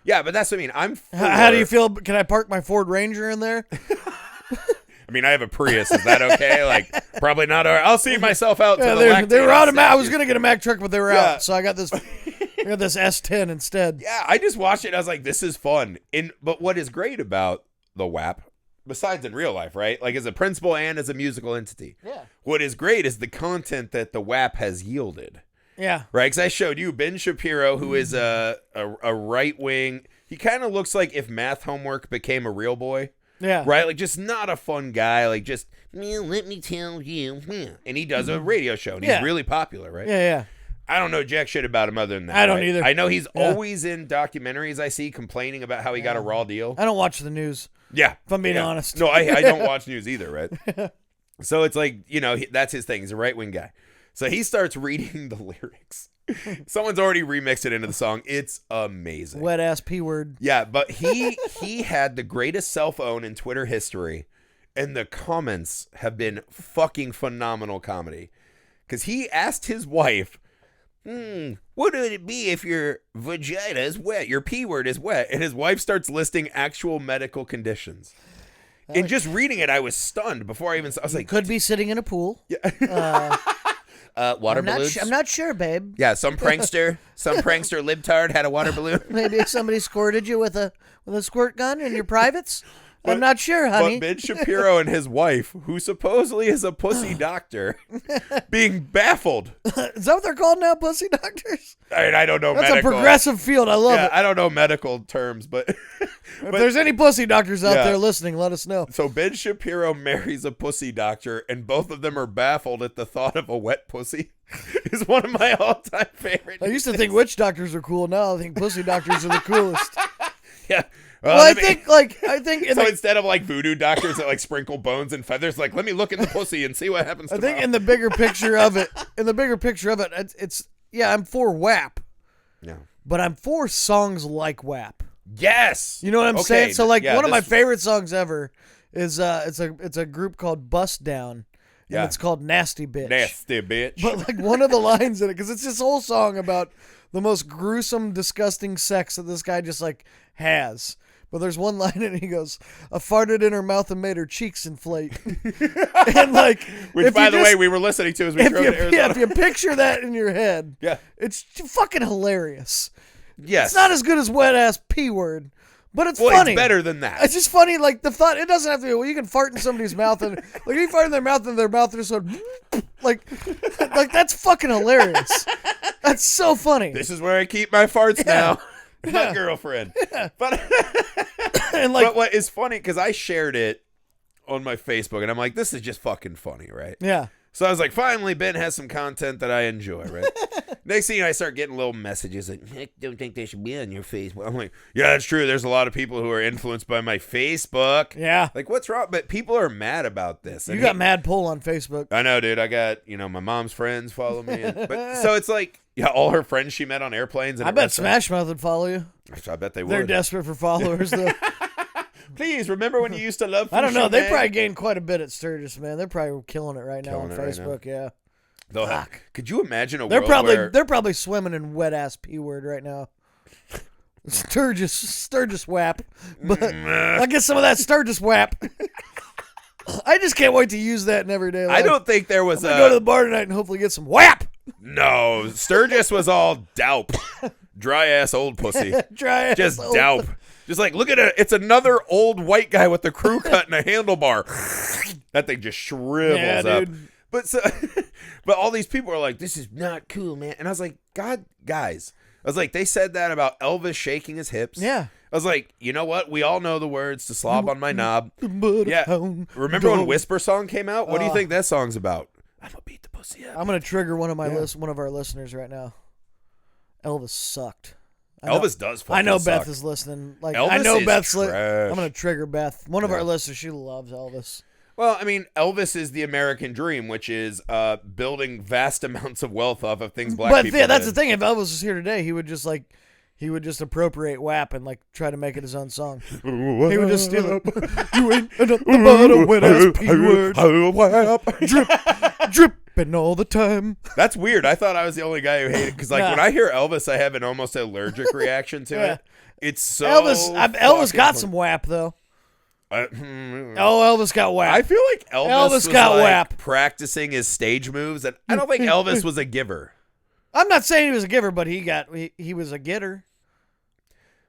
S2: Yeah, but that's what I mean. I'm for,
S1: How do you feel? Can I park my Ford Ranger in there?
S2: I mean, I have a Prius. Is that okay? Like, probably not. I'll see myself out.
S1: Yeah,
S2: to the
S1: they were out of
S2: Mac.
S1: I was gonna get a Mac truck, but they were
S2: Yeah.
S1: out, so I got this. I got this S10 instead.
S2: Yeah, I just watched it. And I was like, this is fun. But what is great about the WAP, besides in real life, right? Like as a principal and as a musical entity.
S1: Yeah.
S2: What is great is the content that the WAP has yielded.
S1: Yeah.
S2: Right? Because I showed you Ben Shapiro, who is a right wing. He kind of looks like if math homework became a real boy.
S1: Yeah.
S2: Right? Like just not a fun guy. Like just, well, let me tell you. And he does a radio show and he's really popular, right?
S1: Yeah, yeah.
S2: I don't know jack shit about him other than that.
S1: I don't
S2: right?
S1: either.
S2: I know he's always in documentaries I see complaining about how he got a raw deal.
S1: I don't watch the news.
S2: Yeah.
S1: If I'm being honest.
S2: No, I don't watch news either, right? So it's like, that's his thing. He's a right-wing guy. So he starts reading the lyrics. Someone's already remixed it into the song. It's amazing.
S1: Wet ass P word.
S2: Yeah, but he had the greatest cell phone in Twitter history, and the comments have been fucking phenomenal comedy. Because he asked his wife, what would it be if your vagina is wet? Your P word is wet. And his wife starts listing actual medical conditions. And just reading it, I was stunned before I even saw. I was like,
S1: could be sitting in a pool.
S2: Yeah. Water balloons.
S1: I'm not sure, babe.
S2: Yeah, some prankster libtard had a water balloon.
S1: Maybe somebody squirted you with a squirt gun in your privates. I'm not sure, honey.
S2: But Ben Shapiro and his wife, who supposedly is a pussy doctor, being baffled.
S1: Is that what they're called now, pussy doctors?
S2: I don't know.
S1: That's
S2: medical.
S1: a progressive field. I love it.
S2: I don't know medical terms, but
S1: if there's any pussy doctors out there listening, let us know.
S2: So Ben Shapiro marries a pussy doctor, and both of them are baffled at the thought of a wet pussy. Is one of my all-time favorite.
S1: I used to think witch doctors are cool. Now I think pussy doctors are the coolest.
S2: Yeah.
S1: Well, I think.
S2: So instead of like voodoo doctors that like sprinkle bones and feathers, like let me look in the pussy and see what happens.
S1: I think in the bigger picture of it, it's I'm for WAP.
S2: Yeah.
S1: But I'm for songs like WAP.
S2: Yes.
S1: You know what I'm saying? So like one of my
S2: this-
S1: favorite songs ever is it's a group called Bust Down. And it's called Nasty Bitch.
S2: Nasty bitch.
S1: But like one of the lines in it, because it's this whole song about the most gruesome, disgusting sex that this guy just like has. But there's one line and he goes, "I farted in her mouth and made her cheeks inflate." And like,
S2: which by the way, we were listening to as we drove to Arizona.
S1: Yeah, if you picture that in your head,
S2: yeah,
S1: it's fucking hilarious.
S2: Yes,
S1: it's not as good as wet ass P word. But it's funny.
S2: It's better than that.
S1: It's just funny, like the thought. It doesn't have to be. Well, you can fart in somebody's mouth, and like you fart in their mouth, and their mouth just sort of like that's fucking hilarious. That's so funny.
S2: This is where I keep my farts now. My girlfriend.
S1: Yeah.
S2: But
S1: and like,
S2: but what is funny because I shared it on my Facebook, and I'm like, this is just fucking funny, right?
S1: Yeah.
S2: So I was like, finally, Ben has some content that I enjoy, right? Next thing I start getting little messages like, I don't think they should be on your Facebook. I'm like, yeah, that's true. There's a lot of people who are influenced by my Facebook.
S1: Yeah.
S2: Like, what's wrong? But people are mad about this.
S1: You got mad pull on Facebook.
S2: I know, dude. I got, my mom's friends follow me. So it's like, yeah, all her friends she met on airplanes. And
S1: I bet Smash Mouth would follow you.
S2: I bet they would.
S1: They're desperate for followers, though.
S2: Please, remember when you used to love
S1: I don't know. They
S2: man?
S1: probably gained quite a bit at Sturgis, man. They're probably killing it right now on Facebook, yeah.
S2: Could you imagine
S1: they're
S2: world
S1: probably
S2: where...
S1: They're probably swimming in wet-ass P-word right now. Sturgis WAP. But I'll get some of that Sturgis WAP. I just can't wait to use that in everyday life.
S2: I don't think there was
S1: I'm gonna go to the bar tonight and hopefully get some WAP.
S2: No, Sturgis was all doup. Dry-ass old pussy.
S1: Dry-ass
S2: just
S1: old
S2: doup. Just like, look at it. It's another old white guy with the crew cut and a handlebar. That thing just shrivels up.
S1: Dude.
S2: But all these people are like, this is not cool, man. And I was like, God, guys. I was like, they said that about Elvis shaking his hips.
S1: Yeah.
S2: I was like, you know what? We all know the words to Slob on My Knob. Yeah.
S1: Remember
S2: when Whisper Song came out? What do you think that song's about? I'm gonna beat the pussy up.
S1: I'm gonna trigger one of our listeners right now. Elvis sucked.
S2: Elvis does fucking
S1: I know
S2: suck.
S1: Beth is listening. Like
S2: Elvis
S1: I know
S2: is
S1: Beth's
S2: trash.
S1: I'm gonna trigger Beth. One of our listeners, she loves Elvis.
S2: Well, I mean, Elvis is the American dream, which is building vast amounts of wealth off of things black people
S1: But yeah, that's
S2: did.
S1: the thing. If Elvis was here today, he would just appropriate WAP and like try to make it his own song. He would just steal it. You ain't nothing but a wet ass P-word. Dripping all the time.
S2: That's weird. I thought I was the only guy who hated it because, like, when I hear Elvis, I have an almost allergic reaction to it. It's so
S1: Elvis got some WAP though. Elvis got WAP.
S2: I feel like Elvis was
S1: got
S2: like
S1: WAP.
S2: practicing his stage moves, and I don't think Elvis was a giver.
S1: I'm not saying he was a giver, but he was a getter.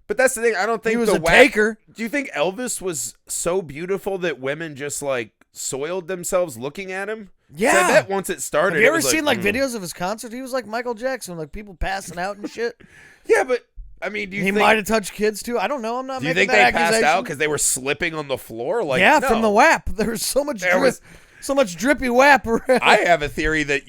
S2: But that's the thing. I don't think
S1: He was a
S2: WAP
S1: taker.
S2: Do you think Elvis was so beautiful that women just like soiled themselves looking at him?
S1: Yeah.
S2: So I bet once it started,
S1: Have you
S2: it
S1: ever
S2: was
S1: seen like videos of his concert? He was like Michael Jackson, like people passing out and shit.
S2: Yeah, but I mean, do you
S1: He
S2: think
S1: might have touched kids too. I don't know. I'm not.
S2: Do you
S1: making
S2: think they
S1: that
S2: passed out
S1: accusation.
S2: because they were slipping on the floor? Like,
S1: Yeah,
S2: no.
S1: from the WAP. There was so much so much drippy WAP around.
S2: I have a theory that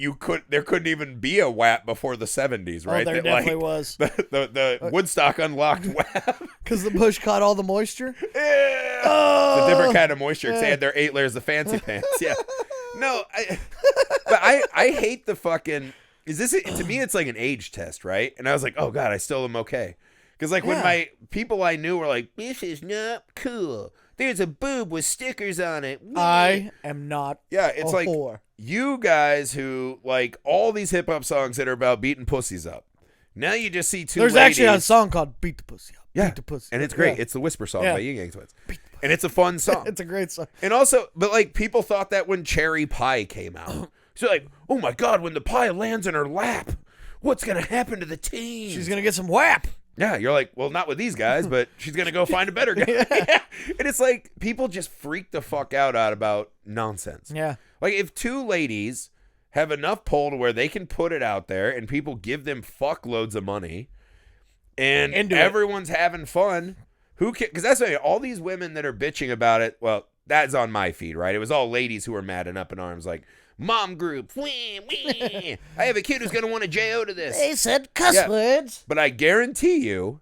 S2: there couldn't even be a WAP before the 70s, right?
S1: Oh, there
S2: that,
S1: definitely was.
S2: The Woodstock unlocked WAP.
S1: Because the bush caught all the moisture.
S2: Yeah.
S1: Oh,
S2: It's a different kind of moisture because they had their 8 layers of fancy pants. Yeah. No, but I hate the fucking. Is this to me? It's like an age test, right? And I was like, oh god, I still am okay. Because like when my people I knew were like, this is not cool. There's a boob with stickers on it.
S1: I am not.
S2: Yeah, it's like
S1: whore.
S2: You guys who like all these hip hop songs that are about beating pussies up. Now you just see two.
S1: There's
S2: ladies.
S1: actually a song called "Beat the Pussy Up."
S2: Yeah,
S1: Beat the Pussy.
S2: and it's great.
S1: Yeah.
S2: It's the Whisper song
S1: Yeah.
S2: by Yin Yang Twins, and it's a fun song.
S1: It's a great song.
S2: And also, but like people thought that when Cherry Pie came out, so like, oh my god, when the pie lands in her lap, what's gonna happen to the team?
S1: She's gonna get some WAP.
S2: Yeah, you're like, well, not with these guys, but she's gonna go find a better guy. Yeah. And it's like people just freak the fuck out about nonsense.
S1: Yeah.
S2: Like if two ladies have enough pull to where they can put it out there and people give them fuckloads of money and everyone's having fun, who can? Because that's what all these women that are bitching about it. Well, that's on my feed, right? It was all ladies who were mad and up in arms, like mom group. Wee, wee. I have a kid who's gonna want to JO to this.
S1: They said cuss words.
S2: But I guarantee you,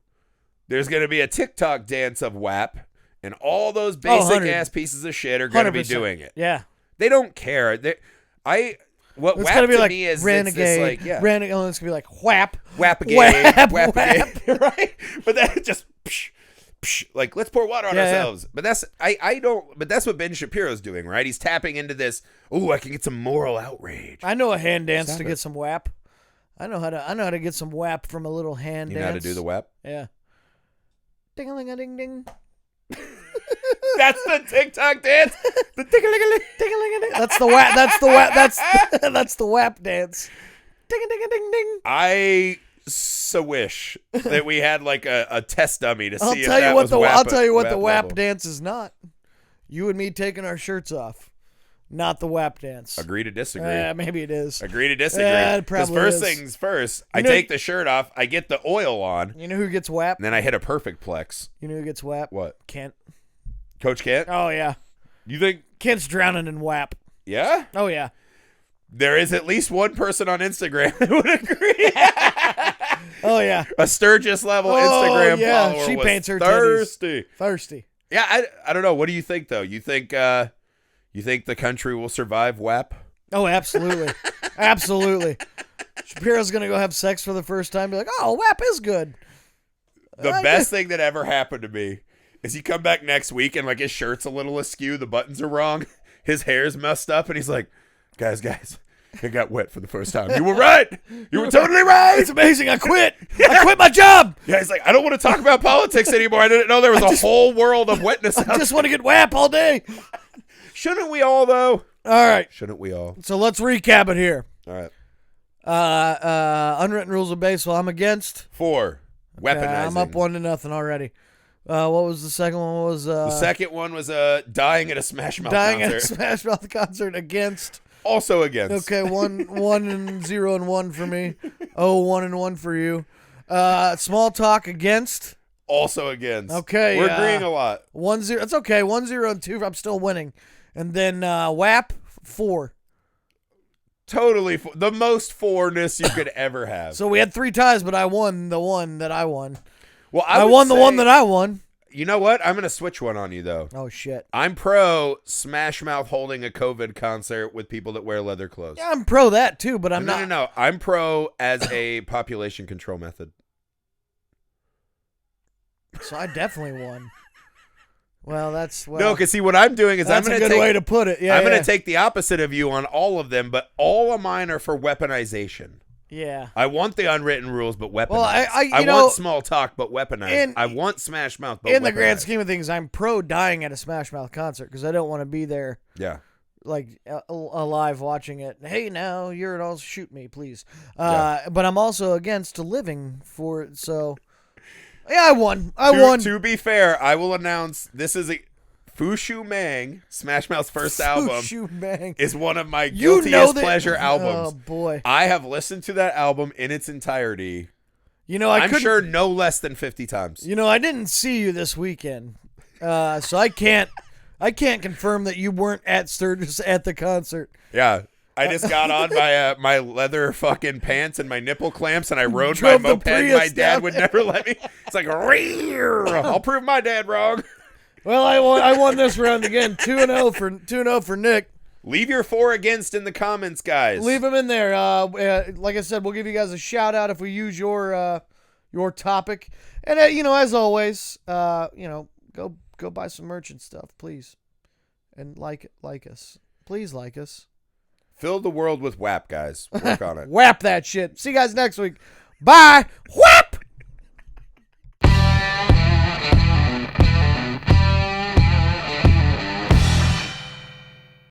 S2: there's gonna be a TikTok dance of WAP, and all those basic ass pieces of shit are gonna be doing it.
S1: Yeah.
S2: They don't care. What
S1: it's
S2: WAP
S1: gonna be
S2: to
S1: like
S2: me is
S1: renegade.
S2: Renegade.
S1: Oh, it's gonna be like WAP.
S2: WAP-a-gade.
S1: WAP.
S2: Right? But that just like let's pour water on ourselves. But that's But that's what Ben Shapiro's doing, right? He's tapping into this. Oh, I can get some moral outrage.
S1: I know a hand dance to get some WAP. I know how to get some WAP from a little hand dance.
S2: You know how to do the WAP?
S1: Yeah. Ding-a-ling-a-ding-ding.
S2: That's the TikTok dance. The
S1: Ding-a-ling-a-ling. That's the WAP. That's the WAP. That's the WAP dance. Ding-a-ding-a-ding-ding.
S2: I so wish that we had like a test dummy to see
S1: I'll
S2: if
S1: tell
S2: that
S1: you what
S2: was
S1: the
S2: WAP
S1: I'll tell you what the WAP
S2: level.
S1: dance is not. You and me taking our shirts off, not the WAP dance.
S2: Agree to disagree.
S1: Maybe it is.
S2: Agree to disagree.
S1: Yeah, it
S2: Because
S1: probably
S2: first
S1: is.
S2: things first, I
S1: You know-
S2: take the shirt off, I get the oil on,
S1: You know who gets WAP?
S2: and then I hit a perfect plex.
S1: You know who gets WAP?
S2: What?
S1: Kent.
S2: Coach Kent?
S1: Oh yeah,
S2: You think?
S1: Kent's drowning in WAP.
S2: Yeah?
S1: Oh yeah.
S2: There is at least one person on Instagram that would agree.
S1: Oh yeah.
S2: A Sturgis level
S1: Oh,
S2: Instagram
S1: yeah.
S2: follower
S1: She
S2: was
S1: paints her titties.
S2: thirsty.
S1: Thirsty.
S2: Yeah, I don't know. What do you think though? You think the country will survive WAP?
S1: Oh, absolutely. Absolutely. Shapiro's going to go have sex for the first time. Be like, oh, WAP is good.
S2: The best thing that ever happened to me is he come back next week and like his shirt's a little askew. The buttons are wrong. His hair's messed up. And he's like, guys, it got wet for the first time. You were right. You were totally right.
S1: It's amazing. I quit. I quit my job.
S2: Yeah, he's like, I don't want to talk about politics anymore. I didn't know there was a whole world of wetness
S1: I
S2: out
S1: just want to get WAP all day.
S2: Shouldn't we all, though?
S1: All right.
S2: Shouldn't we all?
S1: So let's recap it here.
S2: All right.
S1: Unwritten rules of baseball. I'm against.
S2: 4, weaponizing.
S1: I'm up 1-0 already. What was the second one? What was
S2: The second one was dying at a Smash Mouth
S1: dying
S2: concert.
S1: at a Smash Mouth concert against.
S2: Also against.
S1: Okay, 1-0 for me. 1-1 for you. Small talk against.
S2: Also against.
S1: Okay,
S2: We're agreeing a lot.
S1: 1-0. It's okay. 1-0-2. I'm still winning. And then WAP 4.
S2: Totally. The most 4-ness you could ever have.
S1: So we had 3 ties, but I won the one that I won.
S2: Well,
S1: I
S2: would
S1: won the
S2: say-
S1: one that I won.
S2: You know what? I'm going to switch one on you, though.
S1: Oh, shit.
S2: I'm pro Smash Mouth holding a COVID concert with people that wear leather clothes.
S1: Yeah, I'm pro that too, but I'm
S2: no,
S1: not.
S2: No. I'm pro as a population control method.
S1: So I definitely won. Well, that's
S2: No, because see, what I'm doing is I'm
S1: that's
S2: going
S1: a
S2: to
S1: good
S2: take
S1: way to put it. Yeah,
S2: I'm
S1: yeah.
S2: going to take the opposite of you on all of them, but all of mine are for weaponization.
S1: Yeah.
S2: I want the unwritten rules, but weaponized.
S1: Well, I
S2: I
S1: know,
S2: want small talk, but weaponized. I want Smash Mouth, but
S1: in the grand
S2: weaponized.
S1: scheme of things, I'm pro dying at a Smash Mouth concert because I don't want to be there,
S2: Yeah.
S1: like alive watching it. Hey, now you're an all shoot me, please. But I'm also against living for it. So, yeah, I won. I won.
S2: To be fair, I will announce this is a Fushu Mang, Smash Mouth's first album,
S1: Shoot, bang.
S2: is one of my
S1: You
S2: guiltiest
S1: know that-
S2: pleasure albums.
S1: Oh boy.
S2: I have listened to that album in its entirety.
S1: You know,
S2: I'm sure no less than 50 times.
S1: You know, I didn't see you this weekend, so I can't confirm that you weren't at Sturgis at the concert.
S2: Yeah. I just got on my my leather fucking pants and my nipple clamps, and I rode
S1: Drove
S2: my
S1: the
S2: moped. My
S1: Prius
S2: dad
S1: down
S2: would never let me. It's like, I'll prove my dad wrong.
S1: Well, I won this round again, 2-0 for Nick.
S2: Leave your 4 against in the comments, guys.
S1: Leave them in there. Like I said, we'll give you guys a shout out if we use your topic. And you know, as always, go buy some merch and stuff, please, and like us, please like us.
S2: Fill the world with WAP, guys. Work on it.
S1: WAP that shit. See you guys next week. Bye. WAP.